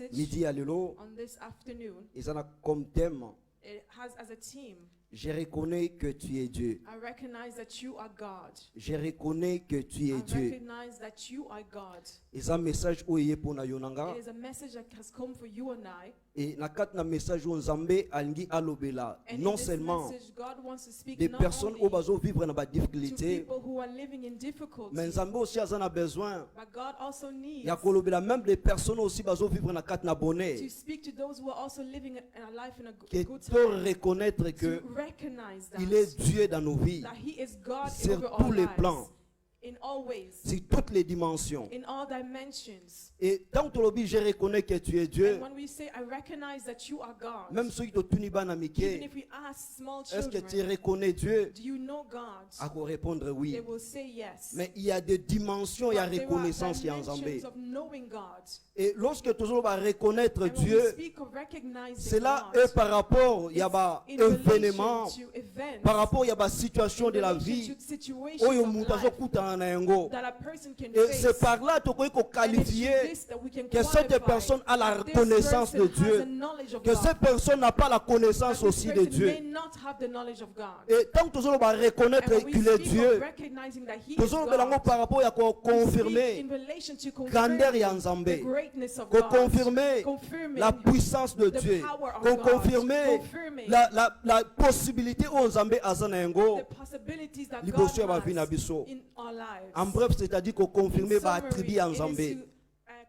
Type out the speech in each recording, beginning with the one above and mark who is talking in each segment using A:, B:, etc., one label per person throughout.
A: message
B: midi à l'élo,
A: on this afternoon,
B: ils en ont comme thème.
A: it has as a theme,
B: Je reconnais que tu es Dieu.
A: I recognize that you are God.
B: Je reconnais que tu es
A: I
B: Dieu.
A: recognize that you are God.
B: Ils ont un message où il est pour na yonanga.
A: It is a message that has come for you and I.
B: Et na kat na message où Nzambe alingi alobela.
A: And
B: Non
A: in this
B: seulement
A: message, God wants to speak
B: des
A: not
B: personnes
A: only
B: où bazo vivre na ba
A: to
B: difficulté,
A: people who are living in difficulty,
B: mais Nzambe aussi a besoin.
A: but God also needs
B: Ya kolobela même des personnes aussi bazo vivre na kat na
A: to
B: bonheur.
A: speak to those who are also living a life in a
B: Qui
A: good
B: peut
A: time,
B: reconnaître que
A: to recognize that,
B: il est Dieu dans nos vies,
A: that He is God
B: sur
A: over
B: tous
A: our
B: les
A: lives,
B: plans,
A: in all ways,
B: sur toutes les dimensions.
A: in all dimensions.
B: Et tant que l'obi, je reconnais que tu es Dieu.
A: And when we say, I recognize that you are God,
B: Même ceux qui te tuniba na
A: even
B: mike,
A: if we ask small
B: est-ce que tu
A: children,
B: reconnais Dieu?
A: do you know God?
B: À quoi répondre
A: They
B: oui.
A: will say yes.
B: Mais il y a des dimensions, il y a
A: But there are
B: reconnaissance qui est en Zambé.
A: dimensions of knowing God.
B: Et lorsque toujours va reconnaître
A: And when we
B: Dieu,
A: speak of recognizing
B: c'est là
A: God,
B: par rapport, il y a un
A: in relation
B: événement,
A: to events,
B: par rapport, il y a une situation de la
A: in relation
B: vie,
A: to situations
B: où il y a
A: of
B: un
A: life that a person can
B: et
A: face.
B: c'est par là que tu peux
A: And it's through
B: qualifier
A: this that we can
B: que cette
A: qualify
B: personne a la
A: that this
B: reconnaissance de
A: person has
B: Dieu,
A: the knowledge of
B: que
A: God,
B: cette personne n'a pas la connaissance
A: that this
B: aussi de
A: person
B: Dieu.
A: may not have the knowledge of God.
B: Et tant que toujours va
A: And
B: reconnaître
A: when we
B: qu'il est
A: speak of
B: Dieu,
A: recognizing that He is
B: toujours
A: God,
B: par rapport à
A: we speak
B: confirmer
A: in relation to
B: grandeur et
A: confirming
B: Nzambé,
A: the greatness of
B: qu'on
A: God,
B: confirmer
A: confirming
B: la puissance de
A: the
B: Dieu,
A: power of
B: qu'on
A: God,
B: confirmer
A: confirming
B: la possibilité où Nzambé a zanengo,
A: the possibilities that God
B: liboso ya bavina
A: has
B: biso.
A: in our lives.
B: En bref, c'est-à-dire qu'on confirmer
A: In
B: va
A: summary,
B: attribuer à
A: it is
B: Nzambé.
A: to,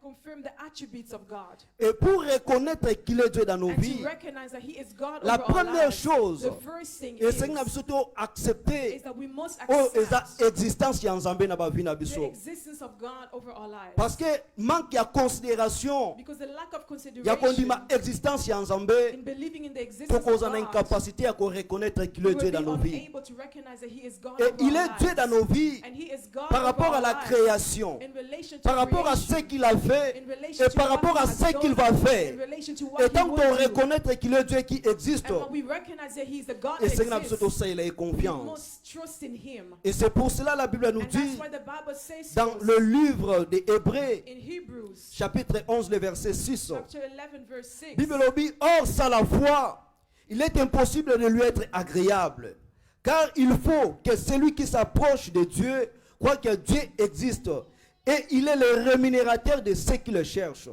A: confirm the attributes of God
B: Et pour reconnaître qu'il est Dieu dans nos
A: and to
B: vies,
A: recognize that He is God
B: la
A: over our
B: première
A: lives.
B: chose,
A: The first thing
B: et c'est que nous
A: is
B: devons accepter
A: that we must
B: oh,
A: accept
B: l'existence ya Nzambé na bavina
A: the
B: biso.
A: existence of God over our lives.
B: Parce que manque ya considération,
A: Because the lack of
B: ya
A: consideration
B: kondima existence ya Nzambé,
A: in believing in the existence
B: pour
A: of
B: qu'on ait
A: God,
B: incapacité à reconnaître qu'il
A: we
B: est
A: will
B: Dieu
A: be
B: dans nos vies.
A: unable to recognize that He is God
B: Et
A: over
B: il
A: our
B: est Dieu
A: lives.
B: dans nos vies
A: And He is God
B: par
A: over
B: rapport à
A: our
B: la
A: lives
B: création,
A: in relation to
B: par rapport à
A: creation,
B: ce qu'il a fait
A: in relation
B: et
A: to
B: par
A: what
B: rapport
A: He
B: à
A: has
B: ce qu'il
A: done,
B: va
A: in
B: faire.
A: relation to
B: Et
A: what He
B: tant qu'on
A: will do.
B: reconnaître qu'il est Dieu qui existe,
A: And when we recognize that He is the God
B: et
A: that
B: c'est que nous
A: exists,
B: devons il a
A: we
B: confiance.
A: must trust in Him.
B: Et c'est pour cela la Bible nous
A: And
B: dit
A: that's why the Bible says
B: dans
A: to us
B: le livre des Hébreux,
A: in Hebrews
B: chapitre 11, le verset 6.
A: chapter 11 verse 6.
B: Bible nous dit, or sans la foi, il est impossible de lui être agréable. Car il faut que celui qui s'approche de Dieu croit que Dieu existe. Et il est le rémunérateur de ceux qui le cherchent.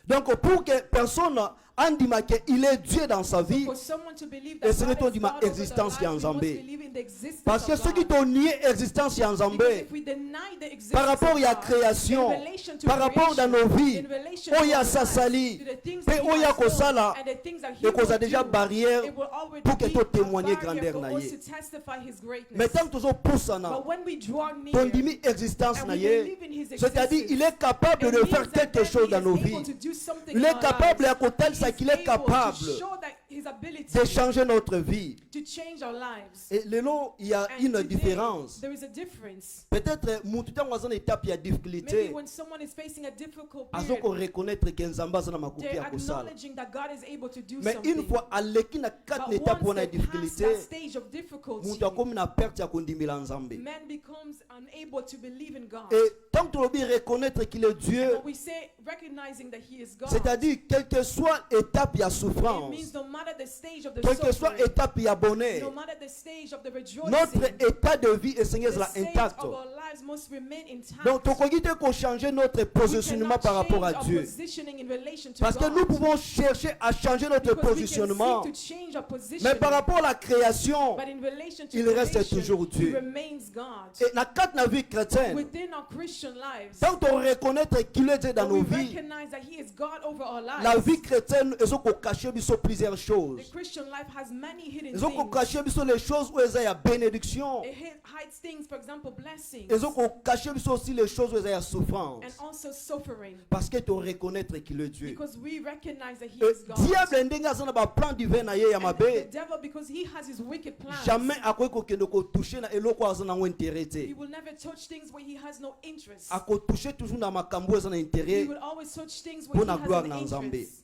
B: Donc pour que personne andima qu'il est Dieu dans sa vie,
A: For someone to believe
B: et
A: that
B: c'est
A: God
B: ton
A: is
B: dima
A: God over
B: existence qui est
A: their
B: en
A: lives, we must
B: Zambé.
A: believe in the existence
B: Parce que
A: of
B: ceux qui
A: God.
B: t'ont nié existence en
A: Because
B: Zambé,
A: if we deny the existence
B: par rapport
A: of
B: à la
A: God,
B: création,
A: in relation to
B: par rapport dans nos vies,
A: in relation
B: oh
A: to
B: il y a
A: our
B: ça
A: lives,
B: sali,
A: to the things
B: et
A: that He
B: oh il y a
A: has
B: que ça
A: done,
B: là,
A: and the things that He
B: et qu'on a
A: will
B: déjà
A: do,
B: barrière
A: it will already
B: pour que
A: be
B: tu
A: a
B: témoignes
A: barrier
B: grandeur
A: for
B: na
A: us
B: ye.
A: to testify His greatness.
B: Mais tant que tu pousse na,
A: But when we draw near,
B: ton dimi existence
A: and
B: na
A: we
B: ye,
A: believe in His
B: c'est-à-dire il est capable
A: it
B: de
A: means
B: faire
A: that
B: quelque
A: then
B: chose
A: He
B: dans
A: is
B: nos
A: able
B: vies.
A: to do something
B: Il
A: in
B: est
A: our
B: capable
A: lives.
B: à côté de ça qu'il est
A: He's able
B: capable
A: to show that His ability
B: de changer notre vie.
A: to change our lives.
B: Et le long, il y a
A: And
B: une
A: today,
B: différence.
A: there is a difference.
B: Peut-être mututa dans une étape il y a
A: Maybe
B: difficulté.
A: when someone is facing a difficult
B: Azo ko
A: period,
B: reconnaître que Nzamba zana makupi
A: they're
B: ya kosala.
A: acknowledging that God is able to do
B: Mais une
A: something.
B: fois aleki na quatre
A: But
B: étapes
A: once
B: on a
A: they pass
B: difficulté,
A: that stage of difficulty,
B: mutu akomi na perte ya kondimila Nzambe.
A: man becomes unable to believe in God.
B: Et tant que tu veux reconnaître qu'il est Dieu,
A: When we say recognizing that He is God,
B: c'est-à-dire quelle que soit étape il y a
A: it
B: souffrance,
A: means no matter the stage of the
B: quelle que soit
A: suffering,
B: étape il y a
A: no
B: bonheur,
A: matter the stage of the rejoicing,
B: notre état de vie est Seigneur
A: the
B: là
A: stage
B: intact.
A: of our lives must remain intact.
B: Donc, tu peux changer notre
A: We
B: positionnement
A: cannot
B: par rapport à
A: change our
B: Dieu.
A: positioning in relation to
B: Parce que
A: God.
B: nous pouvons chercher à changer notre
A: Because we can
B: positionnement.
A: seek to change our position,
B: Mais par rapport à la création,
A: but in relation to
B: il reste
A: creation,
B: toujours Dieu.
A: He remains God.
B: et dans la vie chrétienne,
A: Within our Christian lives,
B: tant qu'on reconnaît qu'il est Dieu dans
A: when
B: nos
A: we
B: vies,
A: recognize that He is God over our lives,
B: la vie chrétienne, ils ont caché plusieurs choses.
A: the Christian life has many hidden
B: Ils ont
A: things.
B: caché les choses où il y a bénédiction.
A: It hides things, for example, blessings
B: Ils ont caché aussi les choses où il y a souffrance.
A: and also suffering.
B: Parce que tu reconnais qu'il est Dieu.
A: Because we recognize that He
B: Le
A: is God.
B: diable ndenge aza na plan divin na ye ya
A: And the
B: mabe.
A: devil, because he has his wicked plans,
B: Jamais akoki kokende toucher na eloko aza nango intérêt te.
A: he will never touch things where he has no interest.
B: Akotouche toujours na makambo eza na
A: He
B: intérêt.
A: will always touch things
B: Pour
A: where he
B: la
A: has
B: gloire
A: an
B: na Nzambe.
A: interest.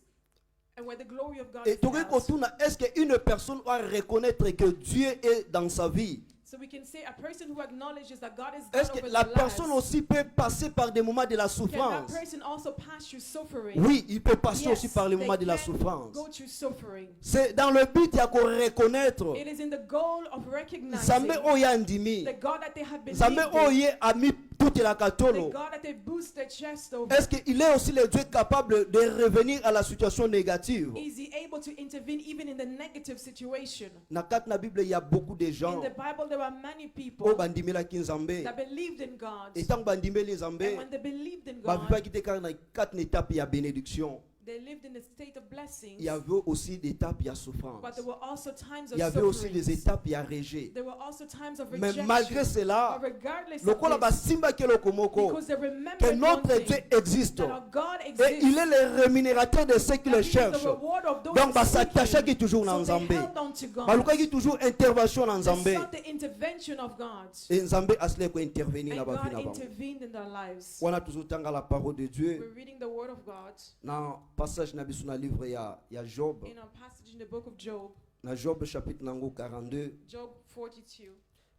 A: And where the glory of God
B: Et
A: is
B: tokoki
A: found.
B: kotuna, est-ce qu'une personne doit reconnaître que Dieu est dans sa vie?
A: So we can say a person who acknowledges that God is
B: Est-ce
A: God
B: que
A: over
B: la
A: their
B: personne
A: lives,
B: aussi peut passer par des moments de la
A: can that
B: souffrance?
A: person also pass through suffering?
B: Oui, il peut passer
A: Yes,
B: aussi par les
A: they
B: moments de la
A: can
B: souffrance.
A: go through suffering.
B: C'est dans le but à reconnaître
A: It is in the goal of recognizing
B: Zambe oya ndimi.
A: the God that they have believed
B: Zambe
A: in,
B: oye a mis toute la
A: the
B: katolo.
A: God that they boost their chest over.
B: Est-ce qu'il est aussi le Dieu capable de revenir à la situation négative?
A: Is he able to intervene even in the negative situation?
B: Na kat na Bible, il y a beaucoup de
A: In
B: gens
A: the Bible, there are many
B: au
A: people
B: bandimela ki Nzambe.
A: that believed in God.
B: Et tant bandimeli
A: And
B: Nzambe,
A: when they believed in
B: ba viva
A: God,
B: ki te kar na quatre étapes ya bénédiction.
A: they lived in a state of blessings.
B: Il y avait aussi des étapes ya souffrance.
A: But there were also times of
B: Il y avait aussi
A: suffering.
B: des étapes ya rejet.
A: There were also times of
B: Mais
A: rejection.
B: malgré cela,
A: But regardless
B: lokola
A: of this,
B: basimba ke lokomoko,
A: because they
B: que
A: remembered one
B: notre
A: thing,
B: Dieu existe.
A: that our God
B: Et
A: exists,
B: il est le rémunérateur de ceux qui
A: that
B: le
A: he is
B: cherchent.
A: the reward of those
B: Donc,
A: who
B: bah,
A: seek
B: s'attacher
A: him.
B: qui toujours dans
A: So they
B: Nzambe.
A: held on to God.
B: Baluka qui toujours intervention dans
A: They
B: Nzambe.
A: sought the intervention of God.
B: Et Nzambe asle ko intervenir na
A: And
B: ba
A: God
B: vie na bango.
A: intervened in their lives.
B: On a toujours tanga la parole de Dieu.
A: We're reading the word of God
B: Dans passage na biso na livre ya Job.
A: in our passage in the book of Job,
B: Na Job chapitre nango 42.
A: Job 42,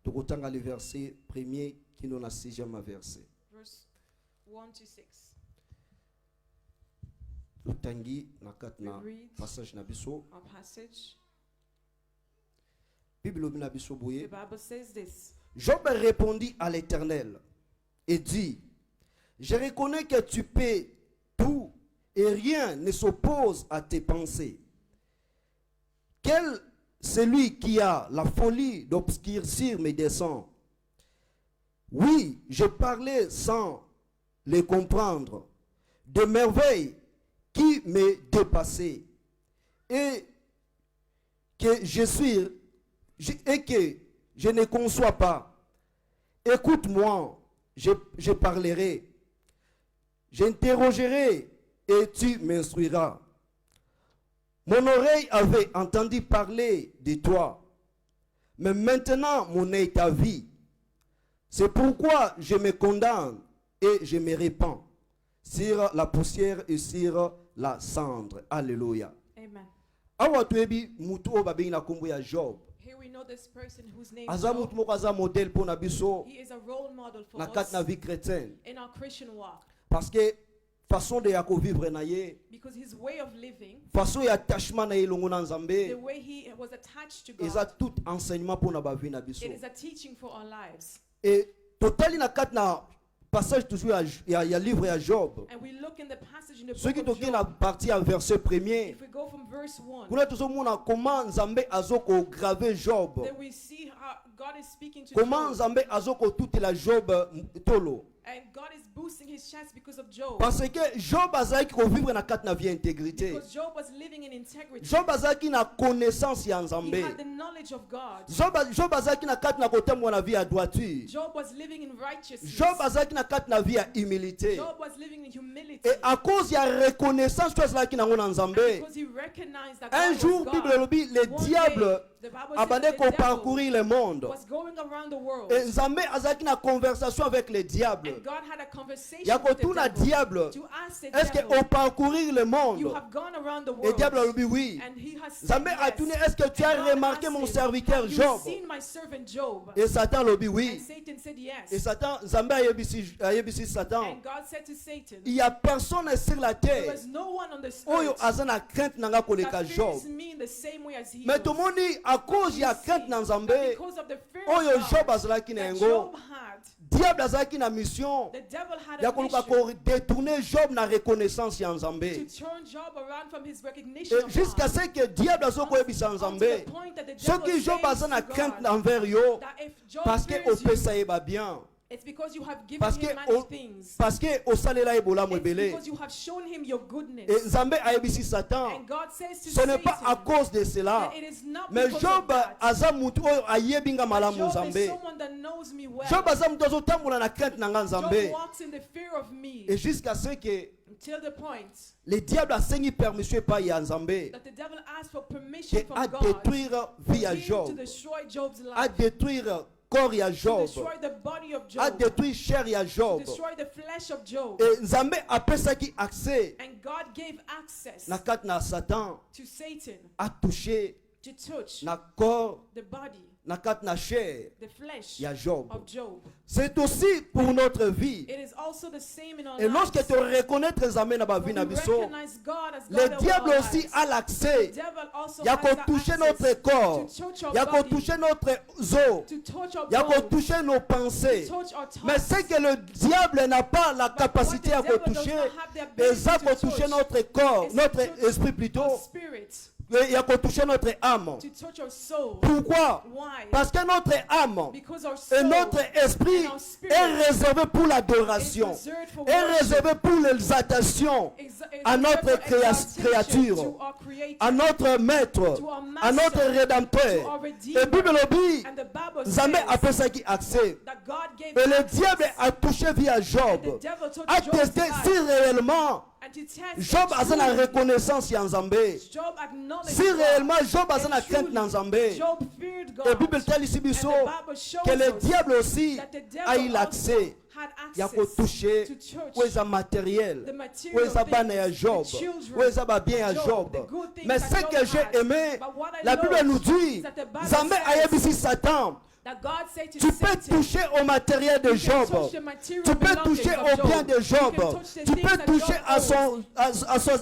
B: Tokotanga le verset 1er kino na 6e verset.
A: verse 1 to 6.
B: Totangi na kat na
A: We read
B: passage na biso.
A: our passage.
B: Bible na biso
A: The
B: boye.
A: Bible says this.
B: Job répondit à l'Éternel et dit, je reconnais que tu peux tout et rien ne s'oppose à tes pensées. Quel celui qui a la folie d'obscurcir mes desseins? Oui, je parlais sans les comprendre, de merveilles qui me dépassaient et que je ne conçois pas. Écoute-moi, je parlerai, j'interrogerai et tu m'instruiras. Mon oreille avait entendu parler de toi, mais maintenant mon œil t'a vu. C'est pourquoi je me condamne et je me répands sur la poussière et sur la cendre. Alléluia.
A: Amen.
B: Awa tuebi mutu o babengi na kombo ya Job.
A: Here we know this person whose name is
B: Aza mutu
A: Job.
B: moko aza modèle pour na biso
A: He is a role model for
B: na kat na
A: us
B: vie chrétienne.
A: in our Christian walk
B: Parce que façon de yako vivre na ye,
A: because his way of living,
B: façon ya attachement na ye longo na
A: the
B: Nzambe,
A: way he was attached to
B: eza
A: God,
B: tout enseignement pour na ba vie na biso.
A: it is a teaching for our lives.
B: Et totali na kat na passage toujours ya livre ya Job.
A: And we look in the passage in the
B: Ceux qui
A: book of
B: toquent na
A: Job.
B: partie en verset premier,
A: If we go from verse 1,
B: kuna tozomona comment Nzambe azoko graver Job.
A: then we see how God is speaking to
B: Comment
A: Job.
B: Nzambe azoko toute la Job tolo.
A: And God is boosting his chest because of Job.
B: Parce que Job azaki ko vivre na kat na vie intégrité.
A: Because Job was living in integrity.
B: Job azaki na connaissance ya
A: He
B: Nzambe.
A: had the knowledge of God.
B: Job azaki na kat na kotemwa na vie ya droiture.
A: Job was living in righteousness.
B: Job azaki na kat na vie ya humilité.
A: Job was living in humility.
B: Et à cause ya reconnaissance que azaki nango na Nzambe,
A: Because he recognized that
B: un
A: God
B: jour
A: was
B: Bible
A: God.
B: lobi le
A: One
B: diable
A: day, the Bible says
B: abandé
A: that
B: ko
A: the devil
B: parcourir le monde.
A: was going around the world.
B: Et Nzambe azaki na conversation avec le diable.
A: And God had a conversation
B: Ya
A: with the
B: kotuna
A: devil
B: diable,
A: to ask the
B: est-ce que
A: devil,
B: au parcourir le
A: you
B: monde?
A: have gone around the
B: Et
A: world.
B: diable lobi oui.
A: And he has said
B: Nzambe a
A: yes.
B: tourné, est-ce que tu
A: And
B: as
A: God
B: remarqué
A: asked
B: mon
A: him,
B: serviteur
A: have
B: Job?
A: you seen my servant Job?
B: Et Satan lobi
A: And
B: oui.
A: Satan said
B: Et
A: yes.
B: Satan, Nzambe ayebisi Satan,
A: And God said to Satan,
B: il y a personne sur la
A: there
B: terre
A: was no one on this
B: oyo
A: earth
B: aza na crainte nanga koleka
A: that
B: Job.
A: fears me in the same way as he
B: Mais
A: does.
B: tomoni à cause ya crainte na
A: That
B: Nzambe
A: because of the fear
B: oyo
A: of
B: Job
A: God
B: azalaki na
A: that
B: yango,
A: Job had,
B: diable azalaki na mission
A: the devil had
B: ya
A: a
B: koluka
A: mission
B: ko détourner Job na reconnaissance ya
A: to
B: Nzambe.
A: turn Job around from his recognition
B: Et
A: of
B: jusqu'à
A: God.
B: ce que diable azokoyebisa
A: Unto
B: Nzambe,
A: the point that the devil
B: soki Job
A: says
B: aza na
A: to
B: crainte
A: God
B: envers yo,
A: that if Job
B: parce que
A: fears you,
B: opesa ye ba bien,
A: it's because you have given
B: parce
A: him
B: que
A: many things.
B: parce que osalela ye bolamu
A: It's
B: ebele.
A: because you have shown him your goodness.
B: Et Nzambe ayebisi Satan,
A: And God says to
B: ce n'est pas à
A: Satan
B: cause de cela.
A: that it is not
B: Mais
A: because
B: Job
A: of that.
B: aza mutu oyo ayebinga
A: But
B: malamu
A: Job is
B: Nzambe.
A: someone that knows me well.
B: Job aza mutu azotambola na crainte na nga
A: Job
B: Nzambe.
A: walks in the fear of me
B: Et jusqu'à ce que
A: until the point
B: le diable asengi permission pa ya Nzambe
A: that the devil asked for permission
B: que
A: from
B: à
A: God
B: détruire
A: for
B: vie à
A: him to
B: Job,
A: destroy Job's
B: à
A: life,
B: détruire corps ya
A: to
B: Job,
A: destroy the body of
B: à
A: Job,
B: détruire chair ya
A: to
B: Job.
A: destroy the flesh of Job.
B: Et Nzambe apesaki accès
A: And God gave access
B: na kati na Satan
A: to Satan
B: à toucher
A: to touch
B: na corps
A: the body,
B: na kati na chair
A: the flesh
B: ya Job.
A: of Job.
B: C'est aussi pour notre vie.
A: It is also the same in our
B: Et lorsque
A: lives.
B: tu reconnais tes amis na ba vie
A: When
B: na
A: we
B: biso,
A: recognize God as
B: le
A: God of
B: diable
A: our
B: aussi
A: lives,
B: a
A: the
B: l'accès.
A: devil also
B: Il y a
A: has
B: qu'on
A: that
B: toucher
A: access
B: notre corps.
A: to touch our
B: Il y a qu'on
A: body,
B: toucher notre os.
A: to touch our
B: Il y a qu'on
A: bones,
B: toucher nos pensées.
A: to touch our thoughts.
B: Mais c'est que le diable n'a pas la capacité à
A: But what the devil
B: toucher.
A: does not have the ability
B: Et ça
A: to
B: peut toucher
A: touch
B: notre corps,
A: is
B: notre
A: to touch
B: esprit
A: our
B: plutôt.
A: spirit,
B: Il y a qu'on toucher notre âme.
A: to touch our soul.
B: Pourquoi?
A: Why?
B: Parce que notre âme
A: Because our
B: et
A: soul
B: notre esprit
A: and our spirit
B: est réservé pour
A: is
B: l'adoration.
A: reserved for
B: Est
A: worship,
B: réservé pour l'exaltation
A: is
B: à
A: reserved
B: notre
A: for exaltation
B: créature,
A: to our Creator,
B: à notre maître,
A: to our
B: à notre
A: Master, to
B: rédempteur.
A: our
B: Et
A: Redeemer.
B: Bible dit,
A: And the Bible
B: Zambé
A: says
B: appelle ça qui accès.
A: that God gave
B: Et le
A: access,
B: diable a touché via
A: and the
B: Job.
A: devil touched
B: A
A: Job's
B: testé
A: life,
B: si réellement
A: and to test
B: Job a
A: truly,
B: la reconnaissance en Zambé.
A: Job acknowledged
B: Si
A: God,
B: réellement Job a
A: and
B: la crainte
A: truly,
B: dans Zambé.
A: Job feared God,
B: Et Bible tell ici
A: and
B: biso
A: the Bible shows
B: que le
A: us
B: diable aussi
A: that the
B: a
A: devil
B: eu l'accès.
A: had
B: Il y a qu'on
A: access
B: toucher
A: to church,
B: où est matériel,
A: the
B: où
A: material
B: est bana ya
A: things,
B: Job,
A: the children,
B: où est bien à
A: Job,
B: Job.
A: the good things
B: Mais
A: that
B: ce
A: Job
B: que j'ai
A: had.
B: aimé,
A: But what I
B: la Bible
A: love
B: nous dit,
A: is that the Bible
B: Zambé a
A: says
B: yebisi Satan.
A: that God said to
B: Tu peux
A: Satan,
B: toucher au matériel de
A: you can
B: Job.
A: touch the material
B: Tu peux
A: belongings
B: toucher
A: of
B: au
A: Job.
B: bien de
A: You
B: Job.
A: can touch the
B: Tu
A: things
B: peux
A: that
B: toucher
A: Job owns.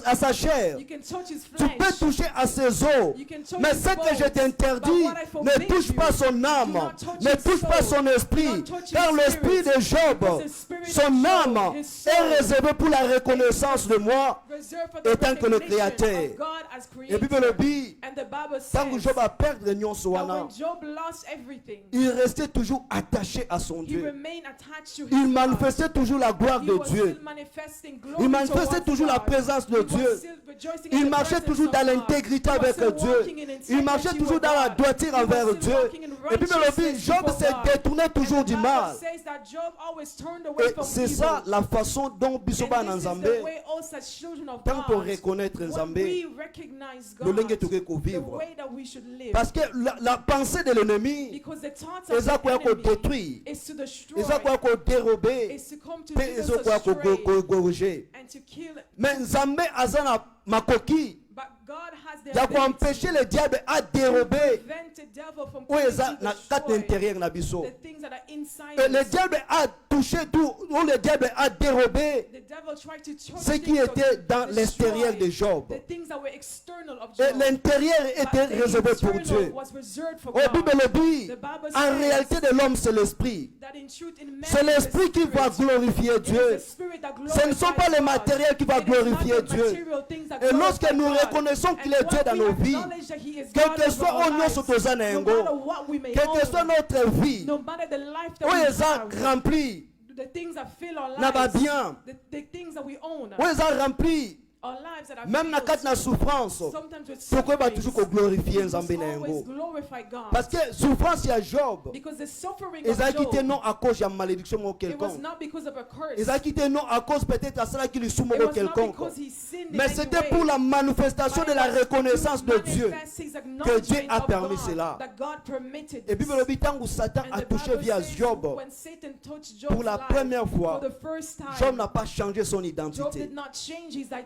B: à sa chair.
A: You can touch his
B: Tu
A: flesh.
B: peux toucher à ses os.
A: You can touch
B: Mais
A: his
B: ce que je
A: bones.
B: t'interdis,
A: But what I
B: ne
A: forbid
B: touche
A: you,
B: pas son âme,
A: do not touch
B: ne
A: his
B: touche pas
A: soul.
B: son esprit,
A: Do not touch his
B: car l'esprit
A: spirit.
B: de Job,
A: Because the spirit of
B: son
A: Job,
B: âme
A: his soul,
B: est réservé pour la reconnaissance de moi
A: reserved for the
B: étant que le
A: recognition
B: Créateur.
A: of God as
B: Et Bible le
A: creator.
B: dit,
A: And the Bible
B: tant que
A: says
B: Job a perdu nyonso
A: that
B: wana,
A: when Job lost everything,
B: il restait toujours attaché à son
A: he
B: Dieu.
A: remained attached to his
B: Il
A: God.
B: manifestait toujours la gloire
A: He
B: de
A: was
B: Dieu.
A: still manifesting glory
B: Il manifestait
A: towards
B: toujours la
A: God.
B: présence de
A: He was
B: Dieu.
A: still rejoicing in
B: Il
A: the
B: marchait
A: presence
B: toujours
A: of
B: dans
A: God.
B: l'intégrité
A: He was
B: avec
A: still
B: Dieu.
A: walking in
B: Il marchait
A: integrity
B: toujours
A: with
B: dans la
A: God.
B: droiture
A: He was
B: envers
A: still
B: Dieu.
A: walking in
B: Et puis le dit,
A: righteousness
B: Job
A: before
B: s'est
A: God.
B: détourné toujours
A: And
B: du
A: the Bible
B: mal.
A: says that Job always turned away
B: Et
A: from
B: c'est
A: evil.
B: ça la façon dont
A: And
B: Bisoba
A: this is the
B: Nzambé,
A: way us as children of
B: tant qu'on
A: God,
B: reconnaître
A: when
B: Nzambé,
A: we recognize
B: le
A: God,
B: lingue touré qu'on
A: the
B: vivre.
A: way that we should live.
B: Parce que la pensée de l'ennemi,
A: Because the thoughts
B: ils
A: of
B: ont
A: the
B: quoi qu'on
A: enemy
B: détruit,
A: is to destroy,
B: ils ont quoi qu'on dérober,
A: is to come to
B: puis
A: lead
B: ils
A: us
B: ont quoi qu'on
A: astray
B: corriger.
A: and to kill.
B: Mais Nzambé azana makoki,
A: But God has the
B: il y a quoi
A: ability
B: empêcher le diable à
A: to
B: dérober
A: prevent the devil from
B: où
A: coming
B: ils ont
A: to
B: la carte
A: destroy
B: intérieure na biso.
A: the things that are inside
B: Et le
A: us.
B: diable a touché tout, où le diable a dérobé
A: The devil tried to touch
B: ce qui
A: things
B: était
A: or
B: dans
A: destroy
B: l'extérieur de Job.
A: the things that were external of
B: Et
A: Job.
B: l'intérieur
A: But
B: était
A: the
B: réservé pour
A: internal
B: Dieu.
A: was reserved for
B: La
A: God.
B: Bible le dit,
A: The Bible
B: en
A: says
B: réalité de l'homme c'est l'esprit.
A: that in truth, in man,
B: C'est
A: is the
B: l'esprit qui va
A: spirit.
B: glorifier
A: It is
B: Dieu.
A: the spirit that
B: Ce ne sont pas
A: glorifies
B: les
A: God.
B: matériels qui vont
A: It is not
B: glorifier
A: the
B: Dieu.
A: material things that
B: Et lorsque
A: glorify
B: nous
A: God.
B: reconnaissons qu'il
A: And
B: est Dieu
A: when
B: dans
A: we
B: nos vies,
A: acknowledge that He is
B: quel
A: God
B: que
A: over
B: soit
A: our
B: au
A: lives,
B: nyonso toza na
A: no
B: yango,
A: matter what we may
B: quelle que soit
A: own,
B: notre vie,
A: no matter the life that
B: où
A: we
B: ils ont
A: have,
B: rempli,
A: the things that fill our
B: na ba
A: lives,
B: bien,
A: the things that we own,
B: où ils ont rempli,
A: our lives that are
B: même na
A: filled,
B: kati na souffrance,
A: sometimes with
B: pourquoi va
A: sufferings,
B: toujours qu'on glorifier
A: we must
B: Nzambe na
A: always
B: yango?
A: glorify God.
B: Parce que souffrance ya Job,
A: Because the suffering
B: ils
A: of
B: ont quitté
A: Job,
B: non à cause de malédiction ou
A: it was
B: quelconque.
A: not because of a curse.
B: Ils ont quitté non à cause peut-être à cela qui lui soumet
A: It
B: ou
A: was not
B: quelconque.
A: because he sinned in
B: Mais
A: any
B: c'était
A: way.
B: pour la manifestation de la reconnaissance de Dieu.
A: Que
B: Dieu a permis cela. Et Bible le dit, tant que Satan a touché via Job, pour la première fois, Job n'a pas changé son identité.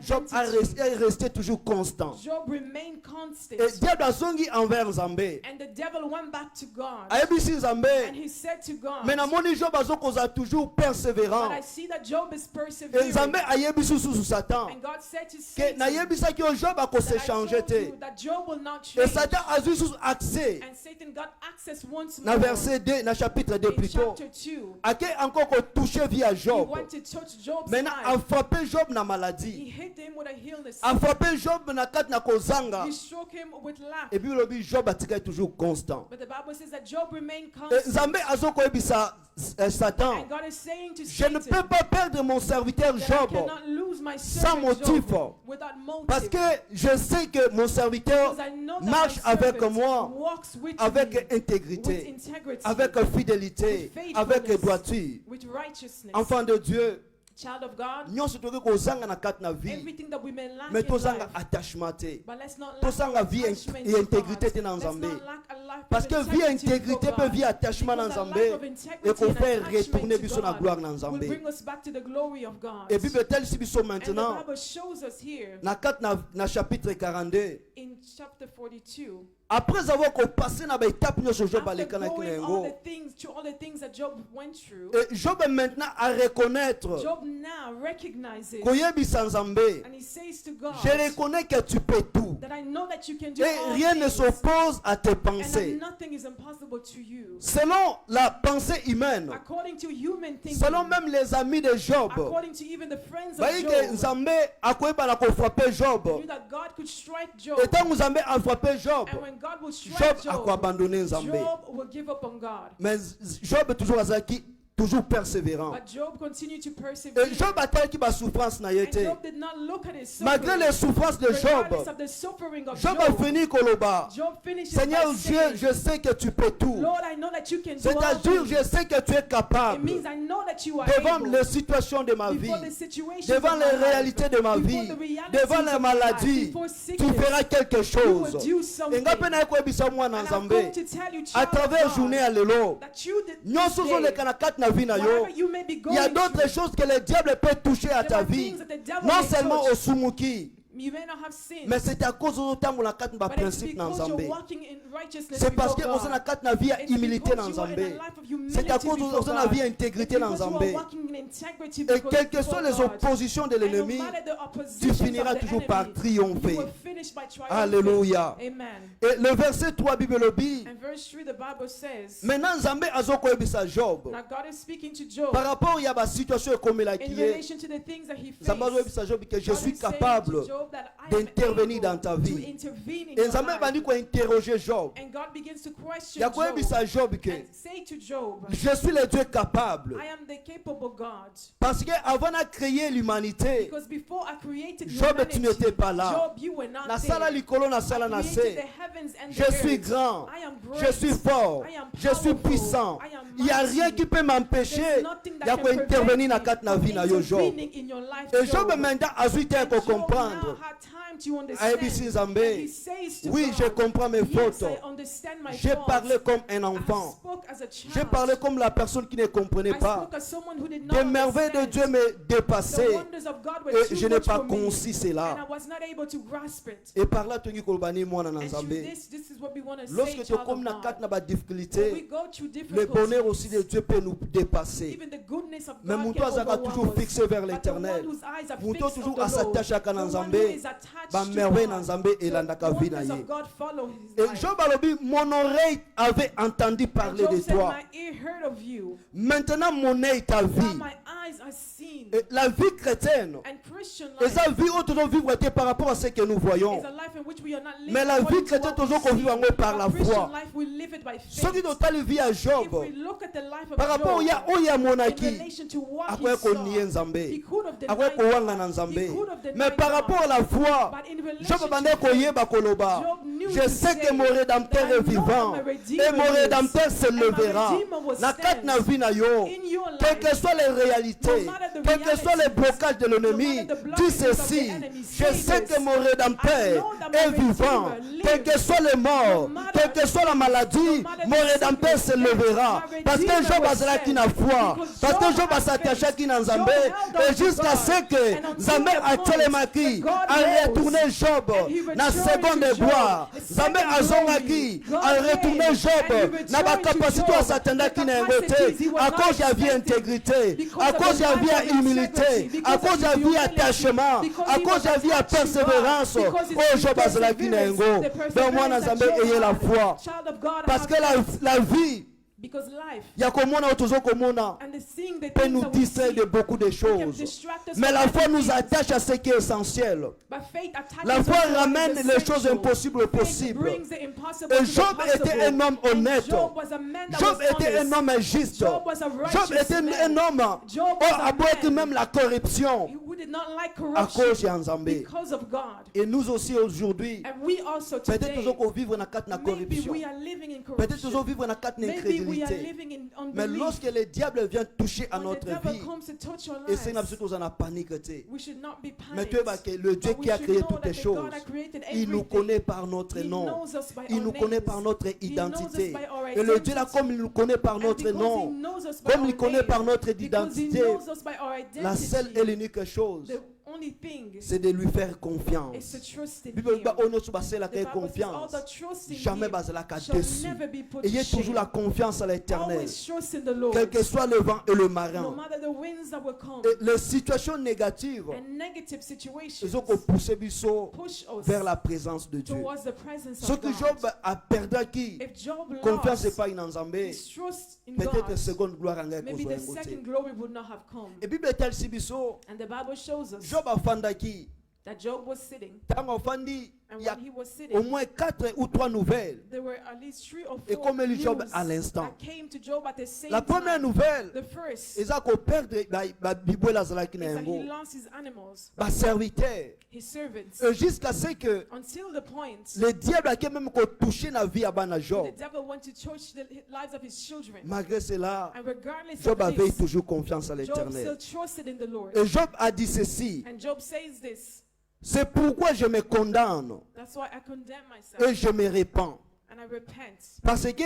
B: Job est resté toujours constant.
A: Job remained constant.
B: Et diable a zongi envers Nzambé.
A: And the devil went back to God.
B: Ayebisi
A: And
B: Nzambé,
A: he said to God,
B: mais namoni Job azokoza toujours
A: but
B: persévérant.
A: I see that Job is
B: Et
A: persevering.
B: Nzambé ayebisi sous Satan.
A: And God said to
B: Que
A: Satan,
B: nayebisa ki Job a
A: that
B: se
A: I
B: changer
A: told
B: te.
A: you that Job will not
B: Et
A: change.
B: Satan a eu sous accès.
A: And Satan got access once
B: Na
A: more.
B: verset 2, na chapitre 2
A: In
B: plutôt.
A: chapter 2,
B: A qui encore qu'on touché via
A: he
B: Job.
A: went to touch Job's
B: Maintenant, a
A: life.
B: frappé Job na
A: He
B: maladie.
A: hit him with a illness.
B: A frappé Job na kat na kozanga.
A: He struck him with laugh.
B: Et puis le dit Job a tiré toujours constant.
A: But the Bible says that Job remained
B: Et
A: constant.
B: Nzambé azoko ebisa Satan.
A: And God is saying to
B: Je ne
A: Satan
B: peux pas perdre mon serviteur
A: that I
B: Job.
A: cannot lose my
B: Sans
A: servant
B: motif.
A: Job without motive.
B: Parce que je sais que mon serviteur
A: Because I know that
B: marche
A: my
B: avec
A: servant
B: moi
A: walks with
B: avec
A: me, with
B: intégrité,
A: integrity,
B: avec fidélité,
A: with
B: avec
A: faithfulness,
B: droiture.
A: with righteousness.
B: Enfant de Dieu,
A: Child of God,
B: nyonso toke kozanga na kati na vie,
A: everything that we may lack
B: mais
A: in
B: tozanga
A: life,
B: attachement te.
A: but let's not lack
B: Tozanga vie
A: attachment
B: et
A: to
B: intégrité
A: God.
B: te na
A: Let's
B: Nzambe.
A: not lack a life
B: Parce
A: of
B: que vie et
A: integrity for
B: intégrité
A: God.
B: peut vie attachement na
A: Because a
B: Nzambe
A: life of
B: et
A: integrity
B: qu'on
A: and
B: fait
A: attachment
B: retourner
A: to
B: biso na
A: God
B: gloire na
A: will
B: Nzambe.
A: bring us back to the glory of God.
B: Et Bible tel si biso
A: And the
B: maintenant
A: Bible shows us here
B: na kati na chapitre 42
A: in chapter 42,
B: après avoir passé dans l'étape sur Job
A: After
B: aleka na
A: going
B: kinengo,
A: all the things that Job went through,
B: et Job est maintenant à reconnaître
A: Job now recognizes
B: koyebisa Nzambe,
A: and he says to God
B: je reconnais que tu peux tout
A: that I know that you can do
B: et
A: all
B: rien ne
A: things
B: s'oppose à tes
A: and that
B: pensées.
A: nothing is impossible to you.
B: Selon la pensée humaine,
A: According to human thinking,
B: selon même les amis de Job,
A: according to even the friends of
B: bayi que
A: Job,
B: Nzambe akoyeba na frapper Job.
A: knew that God could strike Job.
B: Et tant que Nzambe a frappé Job,
A: And when God will
B: Job
A: strike
B: a abandonné Nzambe.
A: Job will give up on God.
B: Mais Job est toujours azaki, toujours persévérant.
A: But Job continued to persevere.
B: Et Job a tel qu'il a souffrance na
A: And
B: yete.
A: Job did not look at his
B: Malgré
A: suffering.
B: les souffrances de
A: Regardless
B: Job,
A: of the suffering of
B: Job a
A: Job,
B: fini koloba.
A: Job finishes
B: Seigneur
A: by
B: Dieu,
A: saying,
B: je sais que tu peux tout.
A: Lord, I know that you can do all
B: C'est-à-dire, je
A: things.
B: sais que tu es
A: It
B: capable.
A: means I know that you are
B: Devant
A: able.
B: les situations de ma vie,
A: Before the situations
B: devant
A: of
B: les
A: my life,
B: réalités de ma
A: before
B: vie,
A: the realities
B: devant
A: of
B: les
A: my
B: maladies,
A: life, before
B: tu
A: sickness,
B: feras quelque
A: you
B: chose.
A: will do
B: Et
A: something.
B: ngape na koyebisa mwana
A: And I've
B: Nzambe,
A: come to tell you,
B: à
A: child
B: travers
A: of
B: journée
A: God,
B: à lelo,
A: that you did
B: nyonso
A: this
B: zo le
A: day,
B: kanakat na vie na yo,
A: whatever you may be
B: il
A: going
B: y a d'autres
A: through,
B: choses que le diable peut toucher à
A: there
B: ta
A: are
B: vie.
A: things that the devil
B: Non
A: may
B: seulement
A: touch.
B: au sumuki,
A: You may not have sinned,
B: mais c'est à cause de temps na kat ba
A: but it's
B: principe na
A: because
B: Nzambe.
A: you're walking in righteousness
B: C'est parce
A: before
B: que on a
A: God.
B: kat na vie à
A: It's
B: humilité na
A: because you are in a
B: Nzambe.
A: life of humility
B: C'est à cause
A: before
B: on a
A: God.
B: vie à intégrité
A: It's
B: na
A: because you
B: Nzambe.
A: are walking in integrity
B: Et
A: before
B: quelles que soient les
A: God.
B: oppositions de
A: And no
B: l'ennemi,
A: matter the
B: tu
A: oppositions
B: finiras
A: of the
B: toujours par
A: enemy,
B: triompher.
A: you will finish by triumphing.
B: Alléluia.
A: Amen.
B: Et le verset 3 Bible le dit,
A: And verse 3, the Bible says,
B: maintenant Nzambe azokoyebisa Job.
A: now God is speaking to Job
B: Par rapport à la situation comme elle a
A: in
B: qui est,
A: relation to the things that he faced.
B: Nzambe azokoyebisa Job que je
A: God
B: suis
A: is saying
B: capable
A: to Job that I am
B: d'intervenir
A: able
B: dans ta
A: to
B: vie.
A: intervene in
B: Et
A: your
B: Nzambe
A: life.
B: va dire quoi interroger Job.
A: And God begins to question
B: Il y a
A: Job
B: koyebisa Job que
A: and say to Job,
B: je suis le Dieu capable.
A: I am the capable God.
B: Parce que avant de créer l'humanité,
A: Because before I created
B: Job, tu
A: humanity,
B: n'étais pas là.
A: Job, you were not
B: Na
A: there.
B: sala likolo na
A: I
B: sala na
A: created
B: se.
A: the heavens and
B: Je
A: the
B: suis
A: earth.
B: grand,
A: I am
B: je
A: great.
B: suis fort,
A: I am
B: je suis
A: powerful.
B: puissant.
A: I am
B: Il n'y a
A: mighty.
B: rien qui peut m'empêcher
A: There's nothing that
B: ya
A: can
B: ko intervenir
A: prevent
B: na
A: me
B: kat na
A: from
B: vie na yo Job.
A: intervening in your life,
B: Et Job
A: Job.
B: maintenant a su te
A: And Job
B: comprendre.
A: now had time to
B: ABC
A: understand.
B: Nzambe,
A: And he says to
B: oui,
A: God,
B: je comprends mes
A: yes,
B: fautes.
A: I understand my
B: J'ai
A: faults.
B: parlé comme un
A: I
B: enfant.
A: spoke as a child.
B: J'ai parlé comme la personne qui ne comprenait
A: I
B: pas.
A: spoke as someone who did not
B: Des merveilles de
A: understand.
B: Dieu me
A: The
B: dépassaient.
A: wonders of God were
B: Et
A: too
B: je n'ai
A: much
B: pas
A: for me.
B: conçu
A: And
B: cela.
A: I was not able to grasp it.
B: Et par là, tu dis kolbani mwana na
A: And
B: Nzambe.
A: through this is what we want to say,
B: Lorsque tu
A: child
B: comme
A: of
B: na
A: God.
B: kat na ba
A: When we
B: difficulté,
A: go through
B: le
A: difficulties,
B: bonheur aussi de Dieu peut nous dépasser.
A: even the goodness of
B: Mais
A: God
B: mon
A: can
B: toit zaka
A: overwhelm
B: toujours
A: us.
B: fixé vers
A: But the
B: l'éternel.
A: one whose eyes are
B: Mon toit
A: fixed
B: toujours
A: on
B: à
A: the Lord,
B: s'attacher à
A: the one who
B: Nzambe.
A: is attached
B: Ba
A: to
B: merveille na
A: God,
B: Nzambe et
A: the
B: landaka vie na
A: wonders
B: ye.
A: of God follow his
B: Et
A: life.
B: Job alobi, mon oreille avait entendu
A: And
B: parler
A: Job
B: de
A: said,
B: toi.
A: my ear heard of you.
B: Maintenant, mon œil t'a
A: Now
B: vu.
A: my eyes are seen.
B: Et la vie chrétienne,
A: And Christian
B: et
A: life
B: sa vie autre vivre était par rapport à ce que nous voyons.
A: is a life in which we are not living
B: Mais la vie
A: according to
B: chrétienne
A: what we
B: toujours qu'on vit
A: see.
B: en par la
A: But Christian
B: foi.
A: life, we live it by
B: Ce qui
A: faith.
B: doit aller vie à
A: If
B: Job,
A: we look at the life of
B: par rapport
A: Job,
B: au ya
A: in
B: monaki,
A: relation to what he
B: après qu'on nie
A: saw,
B: Nzambe,
A: he could have
B: après
A: denied
B: qu'on wanga na
A: God.
B: Nzambe.
A: He could have
B: Mais
A: denied
B: par
A: God.
B: rapport à la foi,
A: But in relation
B: Job
A: to
B: bandait
A: faith,
B: koyeba koloba.
A: Job knew
B: Je
A: to
B: sais
A: say
B: que mon rédempteur
A: that I
B: est
A: know
B: vivant.
A: my Redeemer
B: Et mon
A: lives,
B: rédempteur se
A: and my
B: levera.
A: Redeemer will
B: Na kat na vie na yo.
A: in your
B: Quelles que
A: life.
B: soient les réalités,
A: No matter the
B: quels que soient les
A: realities,
B: blocages de l'ennemi,
A: no matter the
B: dis
A: blockages of the
B: ceci.
A: enemy,
B: Je
A: say
B: sais
A: this.
B: que mon
A: I
B: rédempteur
A: know that my
B: est vivant.
A: Redeemer
B: Quelles
A: lives.
B: que soient les morts,
A: No matter-
B: quelle que soit la maladie,
A: no matter
B: mon
A: the
B: rédempteur se
A: sickness,
B: levera.
A: my
B: Parce que
A: Redeemer
B: Job
A: will
B: a cela qui
A: stand.
B: n'a foi.
A: Because
B: Parce que
A: Job
B: Job a
A: has
B: s'attaché
A: faith.
B: qui n'a
A: Job
B: Nzambe.
A: held on
B: Et
A: to
B: jusqu'à
A: God.
B: ce que
A: And until
B: Nzambe
A: the
B: a
A: point
B: telemaki,
A: that God
B: a
A: rose
B: retourné Job
A: and he
B: na
A: returned
B: seconde
A: to
B: de
A: Job.
B: gloire.
A: The
B: Nzambe
A: second
B: azongaki,
A: glory.
B: a
A: God
B: retourné
A: came
B: Job
A: and he
B: na ba
A: returned to
B: capacité
A: Job.
B: à s'attendre
A: The
B: qui n'a
A: capacities he was
B: à
A: not
B: cause de la vie
A: expecting.
B: intégrité,
A: Because
B: à
A: of
B: cause de la
A: the
B: vie
A: life
B: à
A: of
B: humilité,
A: integrity,
B: à
A: because
B: cause de
A: of
B: la vie à
A: humility,
B: attachement,
A: because
B: à
A: he
B: cause de la
A: was
B: vie à
A: attached to God,
B: persévérance.
A: because his
B: Oh, Job a cela qui n'a
A: perseverance, the
B: Donc, moi,
A: perseverance
B: Nzambe,
A: that Job
B: ayez la
A: had.
B: foi.
A: Child of God,
B: Parce
A: have
B: que
A: faith.
B: la vie,
A: Because life
B: il y a comment on toujours comment
A: and the seeing the
B: peut
A: things
B: nous
A: that we
B: distraire
A: see
B: de beaucoup de
A: can
B: choses.
A: distract us
B: Mais
A: from
B: la foi
A: other
B: nous
A: things.
B: attache à ce qui est essentiel.
A: But faith attaches
B: La
A: us
B: foi
A: to what is
B: ramène les choses
A: essential.
B: impossibles
A: Faith
B: possibles.
A: brings the impossible
B: Et
A: to the
B: Job était
A: possible.
B: un homme
A: And
B: honnête.
A: Job was a man that
B: Job
A: was
B: était un
A: honest.
B: homme juste.
A: Job was a
B: Job
A: righteous
B: était
A: man.
B: un homme
A: Job
B: oh,
A: was a
B: à beau être
A: man
B: même la corruption
A: who did not like
B: à cause de
A: corruption
B: Nzambe.
A: because of God.
B: Et nous aussi aujourd'hui,
A: And we also
B: peut-être
A: today,
B: toujours qu'on vivre dans la
A: maybe
B: corruption.
A: we are living in
B: Peut-être toujours
A: corruption.
B: vivre dans la
A: Maybe we are
B: incrédulité.
A: living in
B: Mais
A: unbelief.
B: lorsque le diable vient toucher à
A: When the
B: notre
A: devil
B: vie,
A: comes to touch your
B: et c'est
A: lives,
B: absolument en panique.
A: we should not be
B: Mais
A: panicked.
B: tu vois que le Dieu
A: But we
B: qui a
A: should
B: créé
A: know
B: toutes
A: that
B: les
A: the
B: choses,
A: God that created
B: il nous
A: everything.
B: connaît par notre
A: He
B: nom.
A: knows us by
B: Il
A: our
B: nous connaît
A: names.
B: par notre
A: He knows us
B: identité.
A: by our
B: Et le Dieu là,
A: identity.
B: comme il nous connaît par
A: And
B: notre
A: because he
B: nom,
A: knows us by
B: comme
A: our
B: il connaît
A: name,
B: par notre
A: because he
B: identité,
A: knows us by our
B: la seule
A: identity,
B: et l'unique chose,
A: the only only thing
B: c'est de lui faire
A: is
B: confiance.
A: to trust in
B: Bible
A: him.
B: ba ono so basela
A: The
B: ke
A: Bible says all
B: confiance.
A: that trust in
B: Jamais
A: him
B: bazalaka
A: shall
B: déçu.
A: never be put
B: Ayez
A: to
B: toujours
A: shame.
B: la confiance à l'Éternel.
A: Always trust in the Lord.
B: Quel que soit le vent et le
A: No
B: marin.
A: matter the winds that will come
B: Et les situations négatives,
A: and negative situations
B: ils ont poussé biso
A: push us
B: vers la présence de Dieu.
A: towards the presence
B: Ce
A: of
B: que
A: God.
B: Job a perdu qui
A: If Job
B: confiance n'est
A: lost
B: pas in Nzambe,
A: his trust in
B: peut-être
A: God,
B: seconde gloire en
A: maybe the second glory would not have come.
B: Et Bible tel si biso
A: And the Bible shows us
B: Job afandaki
A: that Job was sitting,
B: tango afandi
A: and
B: il y a
A: when he was
B: au
A: sitting,
B: moins 4 ou 3 nouvelles.
A: there were at least 3 or
B: Et
A: 4
B: comme le Job
A: news
B: à l'instant.
A: that came to Job at the same
B: La première
A: time.
B: nouvelle,
A: The first
B: ils ont ko perdre ba bibwe la zalaki
A: is
B: na
A: that he
B: yango.
A: lost his animals,
B: Ba serviteur.
A: his servants,
B: Jusqu'à ce que
A: until the point
B: le diable a même ko touché na vie à bana
A: the
B: Job.
A: devil went to touch the lives of his children.
B: Malgré cela,
A: And regardless
B: Job
A: of
B: avait
A: this,
B: toujours confiance à
A: Job still
B: l'Éternel.
A: trusted in the Lord.
B: Et Job a dit ceci.
A: And Job says this,
B: C'est pourquoi je me condamne
A: that's why I condemn
B: et
A: myself
B: je me répands.
A: and I repent.
B: Parce que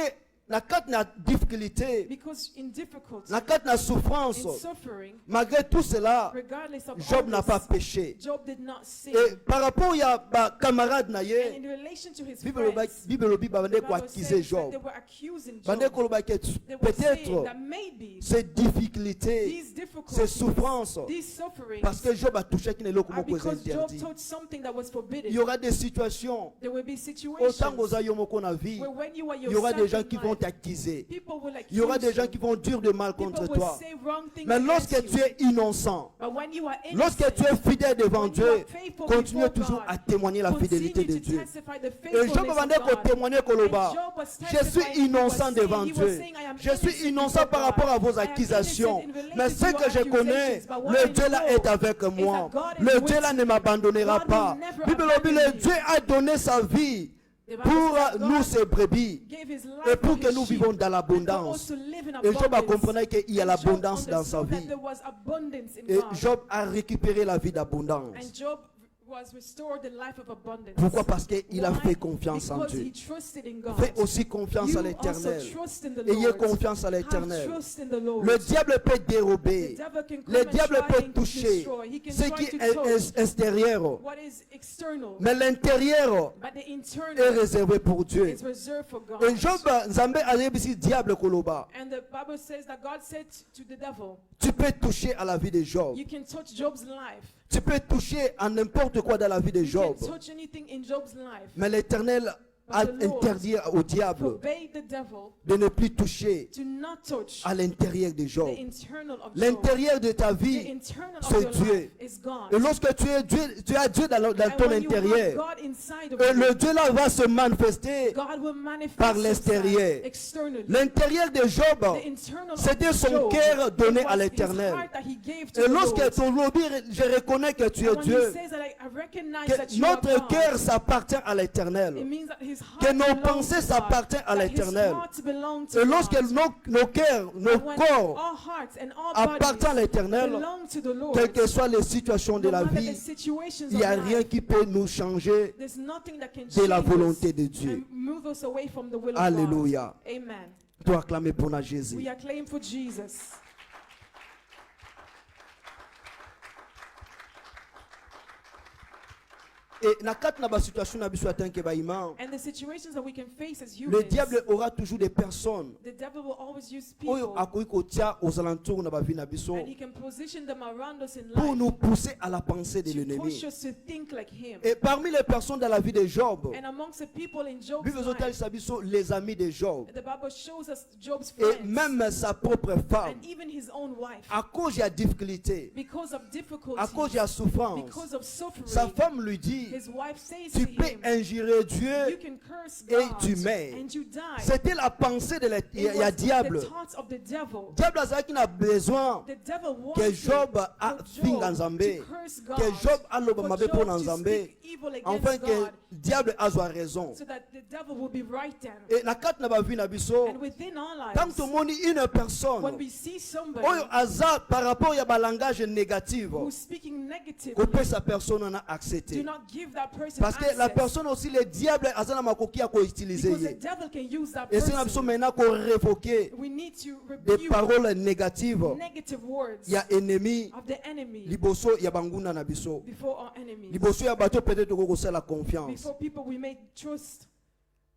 B: na carte na difficulté,
A: Because in difficulty,
B: na carte na souffrance,
A: in suffering,
B: malgré tout cela,
A: regardless of
B: Job
A: all
B: n'a pas
A: this,
B: péché.
A: Job did not sin.
B: Et par rapport à ba camarade na
A: And
B: ye,
A: in relation to his
B: Bible
A: friends,
B: lobi ba
A: the
B: bande ko
A: Bible
B: accuser
A: says that
B: Job.
A: they were accusing
B: Bande
A: Job.
B: ko loba que
A: They were saying
B: peut-être
A: that maybe
B: ces difficultés,
A: these
B: ces
A: difficulties,
B: souffrances,
A: these sufferings,
B: parce que Job a touché qui n'est le
A: are
B: comme
A: because Job
B: interdit.
A: touched something that was
B: Il
A: forbidden.
B: y aura des situations,
A: There will be
B: autant
A: situations
B: que vous ayez mon vie,
A: where when you are
B: il y aura des
A: yourself
B: gens
A: in
B: qui vont
A: life,
B: t'accuser.
A: people will
B: Il y aura
A: accuse
B: des gens
A: you.
B: qui vont dire de mal
A: People
B: contre
A: will
B: toi.
A: say wrong things
B: Mais lorsque
A: against
B: tu
A: you.
B: es innocent,
A: But when you are
B: lorsque
A: innocent,
B: tu es fidèle devant
A: when you
B: Dieu,
A: are faithful
B: continue
A: before
B: toujours
A: God,
B: à témoigner la fidélité de
A: continue to
B: Dieu.
A: testify the
B: Et Job
A: faithfulness
B: avait
A: of God.
B: témoigner Koloba.
A: And Job was
B: Je
A: testifying,
B: suis innocent
A: he was
B: devant
A: saying, he was
B: Dieu.
A: saying, I am
B: Je suis
A: innocent
B: innocent
A: before
B: par rapport à
A: God.
B: vos
A: I am
B: accusations.
A: innocent in relation
B: Mais
A: to
B: ce
A: your
B: que je connais,
A: accusations. But what
B: le
A: I
B: Dieu là
A: know
B: est avec moi.
A: is that God is
B: Le
A: with
B: Dieu là ne
A: me.
B: m'abandonnera
A: God
B: pas.
A: will never
B: Bible
A: abandon
B: le
A: me.
B: Dieu a donné sa vie
A: The Bible
B: pour
A: says that
B: nous,
A: God
B: ses brebis,
A: gave his life
B: et pour
A: for
B: que
A: his
B: nous
A: sheep
B: vivons dans
A: and for us
B: l'abondance.
A: to live in
B: Et Job a
A: abundance.
B: compris qu'il y a
A: And Job
B: l'abondance dans sa
A: understood that
B: vie.
A: there was abundance in
B: Et
A: God.
B: Job a récupéré la vie d'abondance.
A: And Job was restored the life of abundance.
B: Pourquoi? Parce qu'il a
A: Why?
B: fait confiance en
A: Because
B: Dieu.
A: he trusted in God.
B: Fais aussi confiance
A: You
B: à l'Éternel.
A: also trust in the
B: Ayez
A: Lord.
B: confiance à
A: Have
B: l'Éternel.
A: trust in the Lord.
B: Le diable peut
A: The
B: dérober.
A: devil can come
B: Le
A: and
B: diable
A: try
B: peut
A: and
B: toucher
A: destroy. He can
B: ce
A: try
B: qui
A: to
B: est
A: touch
B: extérieur.
A: what is external.
B: Mais l'intérieur
A: But the
B: est
A: internal
B: réservé pour Dieu.
A: is reserved for God.
B: Et Job, Nzambe a dit diable koloba.
A: And the Bible says that God said to the devil,
B: Tu peux toucher à la vie de Job.
A: you can touch Job's life.
B: Tu peux toucher à n'importe quoi dans la vie de
A: You
B: Job.
A: can touch anything in Job's life.
B: Mais l'Éternel a interdit au diable
A: Forbade the devil
B: de ne plus toucher
A: to not touch
B: à l'intérieur de Job.
A: the internal of Job.
B: L'intérieur de ta
A: The
B: vie,
A: internal
B: c'est
A: of your
B: Dieu.
A: life is God.
B: Et lorsque tu as Dieu dans
A: And
B: ton
A: when you have
B: intérieur,
A: God inside of
B: et
A: you,
B: le Dieu là va se manifester.
A: God will manifest
B: par
A: himself
B: l'extérieur.
A: externally.
B: L'intérieur de Job,
A: The internal of
B: c'était son
A: Job,
B: cœur donné
A: it
B: à
A: was his
B: l'Éternel.
A: heart that he gave to
B: Et
A: the
B: lorsque
A: Lord.
B: ton lobby, je reconnais que tu es
A: And when
B: Dieu,
A: he says that I recognize that
B: que
A: you are
B: notre
A: God,
B: cœur s'appartient à
A: it
B: l'Éternel.
A: means that his heart
B: Que nos
A: belongs
B: pensées
A: to God,
B: s'appartiennent à
A: that
B: l'Éternel.
A: his heart belongs to
B: Et lorsque
A: God.
B: nos cœurs, nos
A: And when
B: corps
A: all hearts and all
B: appartiennent à
A: bodies
B: l'Éternel,
A: belong to the Lord,
B: quelles que soient les situations de
A: no
B: la
A: matter
B: vie,
A: the situations
B: il n'y a
A: of
B: rien
A: life,
B: qui peut nous changer
A: there's nothing that can
B: de la
A: change
B: volonté
A: us
B: de Dieu.
A: and move us away from the will of
B: Alléluia.
A: God. Amen.
B: Tu dois acclamer pour la Jésus.
A: We acclaim for Jesus.
B: Et na kati na ba situation na biso atanke ba iman,
A: And the situations that we can face as
B: le
A: humans,
B: diable aura toujours des personnes
A: the devil will always use
B: oyo
A: people
B: akoki kotia aux alentours na ba vie na biso
A: and he can position them around us in
B: pour
A: life
B: nous pousser à la pensée de
A: to
B: l'ennemi.
A: push us to think like him.
B: Et parmi les personnes dans la vie de Job,
A: And amongst the people in Job's
B: Bible
A: life,
B: Zotal Sabiso, les amis de Job,
A: the Bible shows us Job's
B: et
A: friends
B: même sa propre femme,
A: and even his own wife.
B: à cause de la difficulté,
A: Because of difficulties,
B: à cause de la souffrance,
A: because of suffering,
B: sa femme lui dit,
A: his wife says
B: tu
A: to
B: peux
A: him,
B: injurer
A: you
B: Dieu
A: can curse
B: et
A: God
B: tu meurs.
A: and you die.
B: C'était la pensée de
A: It
B: il y a
A: was
B: diable.
A: the thoughts of the devil.
B: Diable a qui a besoin
A: The devil
B: que
A: wanted
B: Job a
A: for
B: finga
A: Job
B: Nzambe,
A: to curse God,
B: que Job a
A: for
B: loba mabe
A: Job
B: pour
A: to
B: Nzambe,
A: speak evil
B: enfin
A: against
B: que
A: God,
B: le diable a sa raison.
A: so that the devil will be right then.
B: Et la carte n'a pas vu na biso.
A: And within our
B: Tant
A: lives,
B: que moni une
A: when
B: personne,
A: we see somebody
B: oyo aza par rapport ya ba langage négatif,
A: who's speaking negatively,
B: que sa personne n'a
A: do
B: accepté.
A: not give that person
B: Parce que la
A: access,
B: personne aussi, le diable, a na makoki ya ko utiliser.
A: because the devil can use that
B: Et c'est na biso
A: person.
B: maintenant qu'on révoquer
A: We need to
B: des
A: rebuke
B: paroles négatives.
A: negative words
B: Ya ennemi
A: of the enemy
B: liboso ya banguna na biso.
A: before our enemies,
B: Liboso ya bato peut-être ko la confiance.
A: before people we may trust.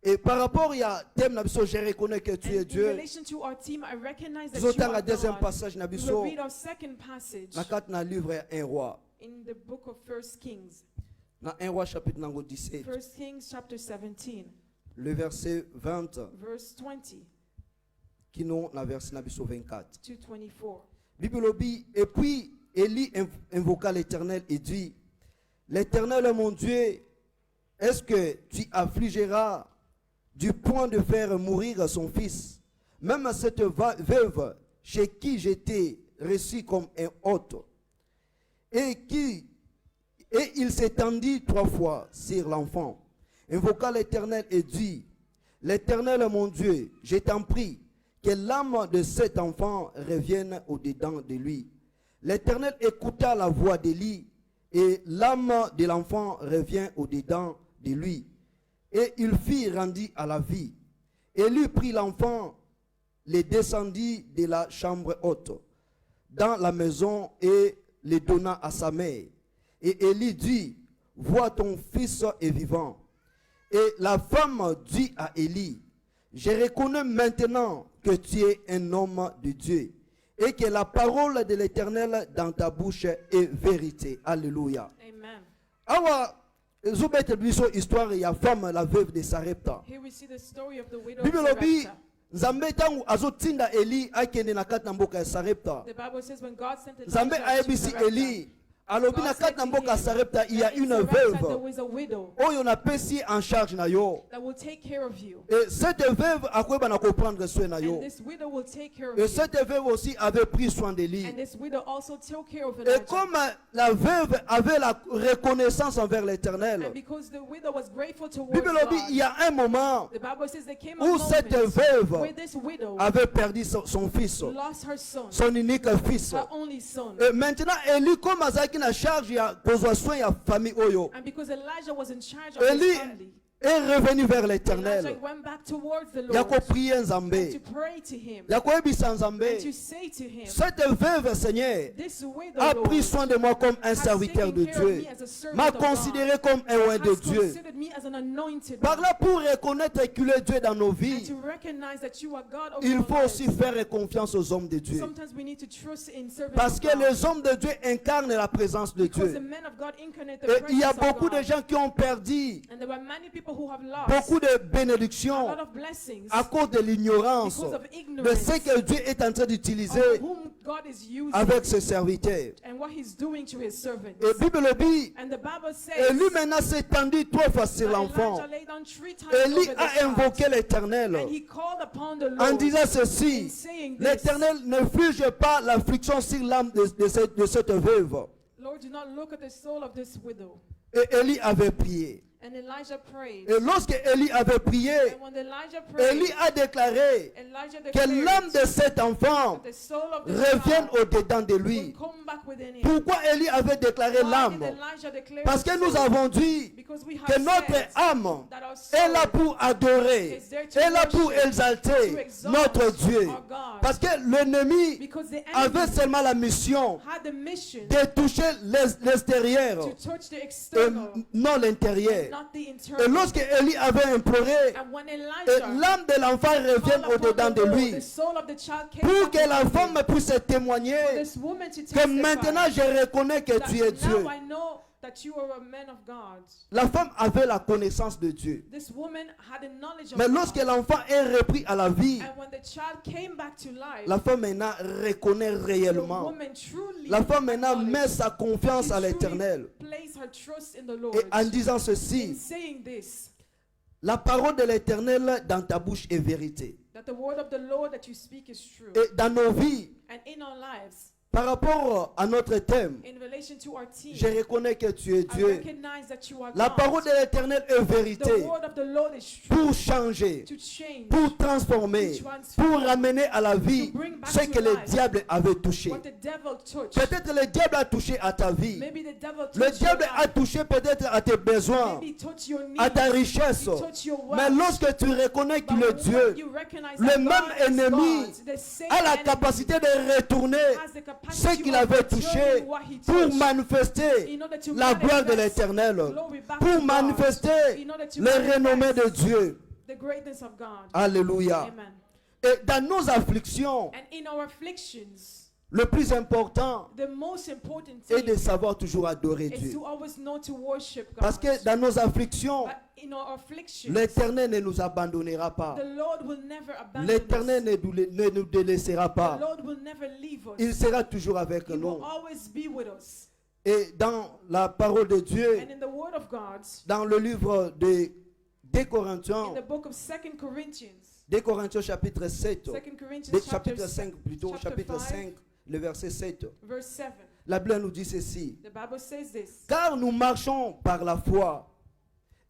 B: Et par rapport ya thème na biso, je reconnais que tu
A: And
B: es
A: in
B: Dieu.
A: relation to our team, I recognize that
B: Nous
A: you
B: avons
A: are
B: un deuxième
A: God.
B: passage na
A: We will
B: biso.
A: read our second passage
B: Na carte na livre ya 1 roi.
A: in the book of 1 Kings.
B: Na 1 roi chapitre nango 17.
A: 1 Kings chapter 17,
B: Le verset 20
A: verse 20
B: qui nous na verset na biso 24.
A: to 24.
B: Bible dit, et puis Élie invoqua l'Éternel et dit, l'Éternel est mon Dieu, est-ce que tu affligeras du point de faire mourir son fils, même cette veuve chez qui j'étais reçu comme un hôte, et il s'étendit 3 fois sur l'enfant, invoqua l'Éternel et dit, l'Éternel est mon Dieu, je t'en prie, que l'âme de cet enfant revienne au-dedans de lui. L'Éternel écouta la voix d'Élie, et l'âme de l'enfant revient au-dedans de lui. Et il fut rendu à la vie. Élie prit l'enfant, le descendit de la chambre haute, dans la maison, et le donna à sa mère. Et Élie dit, vois, ton fils est vivant. Et la femme dit à Élie, je reconnais maintenant que tu es un homme de Dieu et que la parole de l'Éternel dans ta bouche est vérité. Alléluia.
A: Amen.
B: Awa, zobete biso histoire ya femme la veuve de Sarepta.
A: Here we see the story of the widow of
B: Bible lobi
A: Sarepta.
B: Nzambe tangu azotinda Eli akende na kati na mboka ya Sarepta.
A: The Bible says when God sent
B: Nzambe
A: Elijah to
B: ayebisi
A: Sarepta,
B: Eli alobi na
A: God
B: kati
A: said
B: na
A: to
B: mboka ya
A: him
B: Sarepta il y a
A: that in
B: une
A: Sarepta there
B: veuve
A: was a widow
B: oyo na pesi en charge na yo.
A: that will take care of you.
B: Et cette veuve akoyeba na comprendre soin na yo.
A: And this widow will take care of
B: Et
A: you.
B: cette veuve aussi avait pris soin de lui.
A: And this widow also took care of
B: Et
A: Elijah.
B: comme la veuve avait la reconnaissance envers l'Éternel,
A: And because the widow was grateful towards
B: Bible dit il y
A: God,
B: a un moment
A: the Bible says there came a
B: où
A: moment
B: cette veuve
A: where this widow
B: avait perdu son fils,
A: lost her son,
B: son unique fils.
A: her only son.
B: Et maintenant, Élie, comme azaki na charge ya kozwa soin ya famille oyo,
A: And because Elijah was in charge of his
B: Élie
A: family,
B: est revenu vers
A: Elijah
B: l'Éternel.
A: went back towards the
B: Ya
A: Lord
B: ko prier
A: and to
B: Nzambe,
A: pray to him
B: ya ko yebisa
A: and to
B: Nzambe,
A: say to him,
B: cette veuve, Seigneur,
A: this widow,
B: a
A: Lord,
B: pris soin de moi comme un
A: has
B: serviteur
A: taken
B: de
A: care of
B: Dieu,
A: me as a servant
B: m'a
A: of God,
B: considéré comme un oint de
A: has
B: Dieu.
A: considered me as an anointed
B: Par
A: one.
B: là, pour reconnaître qu'il est Dieu dans nos
A: And
B: vies,
A: to recognize that you are God over
B: il
A: our
B: faut
A: lives.
B: aussi faire confiance aux hommes de Dieu.
A: Sometimes we need to trust in servants
B: Parce
A: of
B: que
A: God.
B: les hommes de Dieu incarnent la présence de
A: Because the
B: Dieu.
A: men of God incarnate the
B: Et il y a
A: presence of
B: beaucoup de
A: God.
B: gens qui ont perdu
A: And there were many people who have lost
B: beaucoup de
A: a
B: bénédictions
A: lot of blessings
B: à cause de l'ignorance
A: because of
B: de
A: ignorance
B: ce que Dieu est en train
A: of
B: d'utiliser
A: whom God is using
B: avec ses serviteurs.
A: and what he's doing to his servants.
B: Et Bible dit,
A: And the Bible says
B: et lui maintenant s'est tendu 3 fois sur
A: that
B: l'enfant.
A: Elijah laid down 3 times
B: Élie
A: over the
B: a invoqué
A: child,
B: l'Éternel
A: and he called upon the
B: en
A: Lord
B: disant
A: in
B: ceci,
A: saying this,
B: l'Éternel ne flige pas l'affliction sur l'âme de cette veuve.
A: Lord, do not look at the soul of this widow.
B: Et Élie avait prié.
A: And Elijah prayed.
B: Et lorsque Élie avait prié,
A: And when Elijah prayed,
B: Élie a déclaré
A: Elijah
B: que
A: declared
B: l'âme de cet enfant
A: that the soul of the
B: revienne
A: child
B: au-dedans de
A: will
B: lui.
A: come back within him.
B: Pourquoi Élie avait déclaré
A: Why
B: l'âme?
A: did Elijah declare
B: Parce
A: the
B: que nous
A: soul?
B: avons dit
A: Because we
B: que
A: have
B: notre
A: said
B: âme
A: that our soul
B: est là pour adorer,
A: is there to
B: est là pour
A: worship, to
B: exalter
A: exalt
B: notre Dieu.
A: our God.
B: Parce que l'ennemi
A: Because the
B: avait
A: enemy
B: seulement la mission
A: had the mission
B: de toucher l'extérieur,
A: to touch the
B: et
A: external,
B: non l'intérieur.
A: not the
B: Et
A: internal.
B: lorsque Élie avait imploré,
A: And when
B: et
A: Elijah
B: l'âme de l'enfant revienne
A: called upon
B: au-dedans
A: the
B: de
A: Lord,
B: lui,
A: the soul of the child came
B: pour
A: back
B: que la
A: within
B: femme
A: him.
B: puisse
A: For
B: témoigner
A: this woman to
B: que
A: testify
B: maintenant je reconnais que
A: that
B: tu es Dieu.
A: now I know that you are a man of God.
B: La femme avait la connaissance de Dieu.
A: This woman had a knowledge of
B: Mais
A: God.
B: lorsque l'enfant est repris à la vie,
A: And when the child came back to life,
B: la femme maintenant reconnaît
A: the
B: réellement.
A: woman truly
B: La femme maintenant
A: acknowledged.
B: met sa confiance
A: She
B: à
A: truly
B: l'Éternel.
A: placed her trust in the Lord.
B: Et en disant
A: In
B: ceci,
A: saying this,
B: la parole de l'Éternel dans ta bouche est vérité.
A: that the word of the Lord that you speak is true.
B: Et dans nos vies,
A: And in our lives,
B: Par rapport à notre thème,
A: in relation to our team,
B: je reconnais que tu es
A: I
B: Dieu.
A: recognize that you are
B: La
A: God.
B: parole de l'Éternel est
A: The
B: vérité
A: word of the Lord is true
B: pour changer,
A: to change,
B: pour transformer, pour ramener à la vie ce que le diable avait touché.
A: what the devil touched.
B: Peut-être le diable a touché à ta vie.
A: Maybe the devil
B: Le
A: touched your
B: diable a
A: life.
B: touché peut-être à tes besoins,
A: Maybe he touched your needs.
B: à ta richesse.
A: He touched your wealth.
B: Mais lorsque tu reconnais
A: But
B: qu'il est
A: when
B: Dieu,
A: you recognize
B: le
A: that
B: même
A: God is
B: ennemi
A: God, the same
B: a la
A: enemy
B: capacité de retourner
A: has the
B: ce
A: capacity
B: qu'il
A: of
B: avait
A: returning
B: touché
A: what he
B: pour
A: touched
B: manifester
A: in order to
B: la gloire de
A: manifest
B: l'Éternel,
A: glory back to
B: pour
A: God,
B: manifester
A: in order to
B: le renommée de
A: manifest
B: Dieu.
A: the greatness of God.
B: Alléluia.
A: Amen.
B: Et dans nos afflictions,
A: And in our afflictions,
B: le plus important
A: the most important
B: est de
A: thing
B: savoir toujours adorer
A: is
B: Dieu.
A: to always know to worship God.
B: Parce que dans nos afflictions,
A: But in our afflictions,
B: l'Éternel ne nous abandonnera pas.
A: the Lord will never abandon
B: L'Éternel
A: us.
B: ne nous délaissera
A: The
B: pas.
A: Lord will never leave us.
B: Il sera toujours avec
A: He will
B: nous.
A: always be with us.
B: Et dans la parole de Dieu,
A: And in the Word of God,
B: dans le livre de 2 Corinthiens,
A: in the book of 2 Corinthians,
B: 2 Corinthiens chapitre 7,
A: 2 Corinthians
B: chapitre 5 plutôt,
A: chapter
B: chapitre
A: 5,
B: 5, le verset 7.
A: verse 7,
B: La Bible nous dit ceci.
A: the Bible says this.
B: Car nous marchons par la foi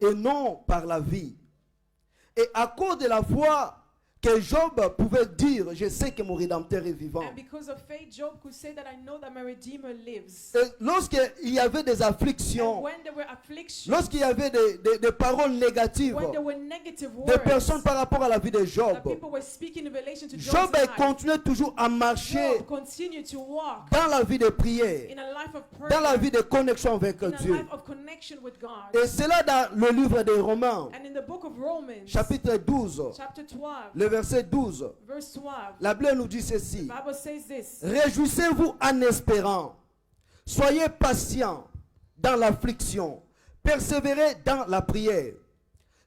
B: et non par la vie. Et à cause de la foi que Job pouvait dire, je sais que mon Rédempteur est vivant.
A: And because of faith, Job could say that I know that my Redeemer lives.
B: Et lorsqu'il y avait des
A: And
B: afflictions,
A: when there were afflictions,
B: lorsqu'il y avait des paroles négatives
A: when there were negative
B: des
A: words
B: personnes par rapport à la vie de
A: that
B: Job,
A: people were speaking in relation to
B: Job
A: Job's life,
B: continuait toujours à marcher
A: Job continued to walk
B: dans la vie de prière,
A: in a life of prayer,
B: dans la vie de connexion avec
A: in a
B: Dieu.
A: life of connection with God.
B: Et c'est là dans le livre des Romains,
A: And in the book of Romans,
B: chapitre 12,
A: chapter 12,
B: le verset 12,
A: verse 12,
B: la Bible nous dit ceci.
A: the Bible says this.
B: Réjouissez-vous en espérant. Soyez patients dans l'affliction. Persévérez dans la prière.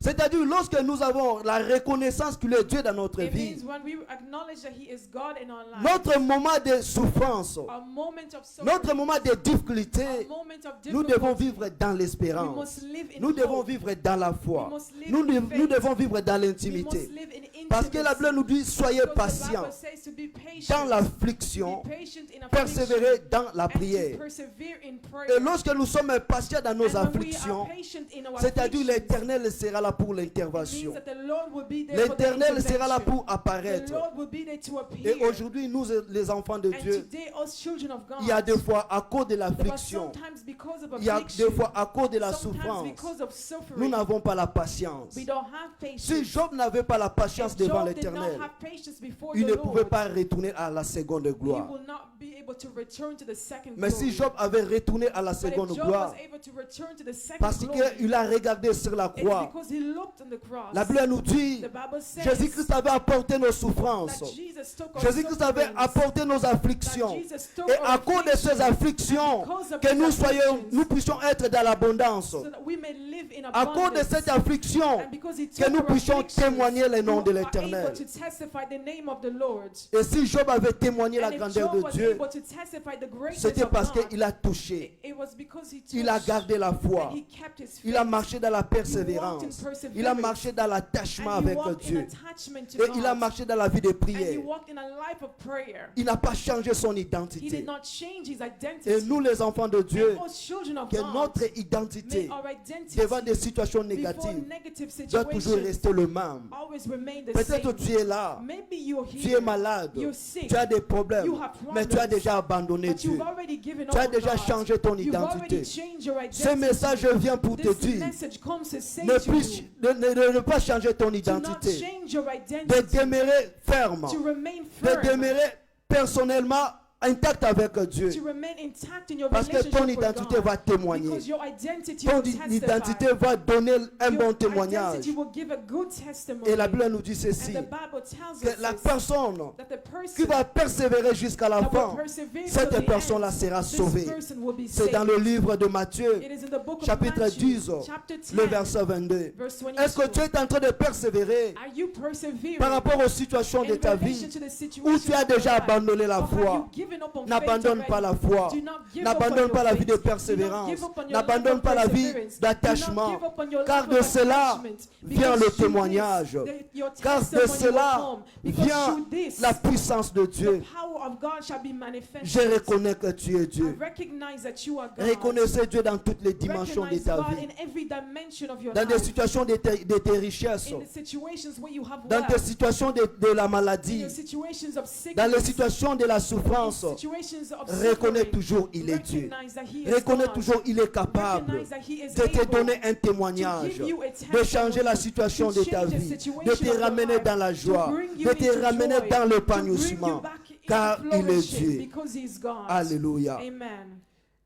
B: C'est-à-dire, lorsque nous avons la reconnaissance qu'il est Dieu dans notre
A: It
B: vie,
A: means when we acknowledge that He is God in our lives,
B: notre moment de souffrance,
A: a moment of suffering,
B: notre moment de difficulté,
A: a moment of
B: nous devons
A: difficulty,
B: vivre dans
A: we
B: l'espérance.
A: must live in
B: Nous devons
A: hope.
B: vivre dans la foi.
A: We must live
B: Nous,
A: in
B: nous
A: faith.
B: devons vivre dans
A: We
B: l'intimité.
A: must live in intimacy.
B: Parce que la Bible nous dit, soyez
A: Because the
B: patients
A: Bible says to be patient,
B: dans l'affliction,
A: be patient in affliction,
B: persévérer dans la
A: and to
B: prière.
A: persevere in prayer.
B: Et lorsque nous sommes patients dans nos
A: And when we are
B: afflictions,
A: patient in our
B: c'est-à-dire
A: afflictions,
B: l'Éternel sera là pour
A: it means
B: l'intervention.
A: that the Lord will be there for the
B: L'Éternel sera là
A: intervention.
B: pour apparaître.
A: The Lord will be there to
B: Et
A: appear.
B: aujourd'hui, nous, les enfants de
A: And
B: Dieu,
A: today, us children of God,
B: il y a des fois, à cause de
A: but
B: l'affliction,
A: sometimes because of
B: il y a
A: affliction,
B: des fois, à cause de la
A: sometimes
B: souffrance,
A: because of
B: nous
A: suffering,
B: n'avons pas la patience.
A: we don't have patience.
B: Si Job n'avait pas la patience
A: If
B: devant
A: Job did not
B: l'Éternel,
A: have patience before
B: il
A: the
B: ne
A: Lord,
B: pouvait pas retourner à la seconde
A: he
B: gloire.
A: will not be able to return to the second
B: Mais si
A: glory.
B: Job avait retourné à la
A: But if
B: seconde
A: Job
B: gloire,
A: was able to return to the second
B: parce
A: glory,
B: qu'il a regardé sur la
A: it's
B: croix,
A: because he looked on the cross.
B: la Bible nous dit,
A: The Bible says
B: Jésus-Christ avait apporté nos
A: that
B: souffrances.
A: Jesus took our
B: Jésus-Christ avait
A: sufferings,
B: apporté nos
A: that
B: afflictions.
A: Jesus took
B: Et
A: our
B: à cause de ces afflictions,
A: because of
B: que
A: these
B: nous
A: afflictions,
B: puissions être dans l'abondance.
A: so that we may live in
B: À cause de
A: abundance.
B: cette affliction,
A: And because he
B: que
A: took
B: nous
A: our
B: puissions
A: afflictions,
B: témoigner le nom de
A: we are
B: l'Éternel.
A: able to testify the name of the Lord.
B: Et si Job avait témoigné la
A: And if
B: grandeur
A: Job
B: de
A: was
B: Dieu,
A: able to testify the greatness
B: c'était
A: of
B: parce
A: God,
B: qu'il a touché.
A: it was because he
B: Il a
A: touched
B: gardé la foi.
A: and he kept his faith.
B: Il a marché dans la
A: He walked in
B: persévérance.
A: perseverance.
B: Il a marché dans l'attachement
A: And he
B: avec
A: walked in
B: Dieu.
A: attachment to
B: Et il a
A: God.
B: marché dans la vie de
A: And he
B: prière.
A: walked in a life of prayer.
B: Il n'a pas changé son
A: He did
B: identité.
A: not change his identity.
B: Et nous, les enfants de Dieu,
A: And us children of
B: que
A: God,
B: notre identité
A: may our identity
B: devant des situations
A: before
B: négatives
A: negative
B: doit toujours
A: situations
B: rester le même.
A: always remain the
B: Peut-être
A: same.
B: tu es là,
A: Maybe you're
B: tu
A: here,
B: es malade,
A: you're sick,
B: tu as des problèmes,
A: you have
B: mais tu as
A: problems,
B: déjà abandonné
A: but
B: Dieu.
A: you've already given
B: Tu
A: up
B: as
A: on
B: déjà
A: God.
B: changé ton
A: You've already
B: identité.
A: changed your identity.
B: Ce message vient pour te
A: This
B: dire
A: message comes to say
B: ne,
A: to
B: plus,
A: you,
B: ne pas changer ton
A: to not
B: identité,
A: change your
B: de
A: identity,
B: demeurer ferme,
A: to remain
B: de
A: firm,
B: demeurer personnellement intact avec Dieu.
A: to remain intact in your
B: Parce que
A: relationship
B: ton
A: with
B: identité
A: God.
B: va témoigner.
A: Because your identity
B: Ton
A: will
B: identité
A: testify.
B: va donner un bon
A: Your
B: témoignage.
A: identity will give a good testimony.
B: Et la Bible nous dit
A: And
B: ceci,
A: the Bible tells
B: que
A: us
B: la
A: this,
B: personne
A: that the
B: qui
A: person
B: va persévérer jusqu'à la
A: that will
B: fin,
A: persevere to
B: cette
A: the
B: personne-là
A: end,
B: sera
A: this
B: sauvée.
A: person will be
B: C'est dans
A: saved.
B: le livre de Matthieu,
A: It is in the book of
B: chapitre
A: Matthew,
B: 10,
A: chapter 10,
B: le verset 22.
A: verse 22.
B: Est-ce que tu es en train de persévérer
A: Are you persevering
B: par rapport aux situations de
A: in
B: ta
A: relation
B: vie
A: to the
B: où
A: situation
B: tu as
A: of your
B: déjà
A: life?
B: abandonné la
A: Or have
B: foi?
A: you given up on faith
B: N'abandonne pas la
A: already,
B: foi.
A: do not give up on
B: N'abandonne
A: your
B: pas la vie
A: faith.
B: de
A: Do not
B: persévérance.
A: give up on your
B: N'abandonne
A: life of
B: pas la vie
A: perseverance.
B: d'attachement.
A: Do not give up on your
B: Car
A: life
B: de
A: of
B: cela
A: attachment.
B: vient
A: Because
B: le
A: through
B: témoignage.
A: this, your
B: Car de
A: testimony will
B: cela
A: come. Because
B: vient
A: through this,
B: la puissance de
A: the
B: Dieu.
A: power of God shall be
B: Je
A: manifested.
B: reconnais que tu es
A: I
B: Dieu.
A: recognize that you are God.
B: Reconnaissez Dieu dans toutes les dimensions de
A: Recognize
B: ta
A: God
B: vie.
A: in every dimension of your
B: Dans des
A: life.
B: situations de tes richesses.
A: In the situations where you have
B: Dans des
A: wealth.
B: situations de la
A: In
B: maladie.
A: the situations of
B: Dans les
A: sickness.
B: situations de la
A: In
B: souffrance.
A: situations of
B: Reconnais
A: suffering.
B: toujours il est Dieu.
A: Recognize that he is
B: Reconnais
A: God.
B: toujours il est capable
A: Recognize that he is
B: de te
A: able
B: donner un
A: to
B: témoignage,
A: give you a
B: de changer la
A: testimony,
B: situation
A: to
B: de ta
A: change the
B: vie,
A: situation
B: de
A: of
B: te
A: your
B: ramener
A: life,
B: dans la
A: to
B: joie,
A: bring you
B: de te
A: into
B: ramener
A: joy,
B: dans
A: to bring you
B: l'épanouissement,
A: back into
B: car il est
A: flourishing
B: Dieu.
A: because he is God.
B: Alléluia.
A: Amen.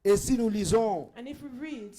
B: Et si nous lisons
A: And if we read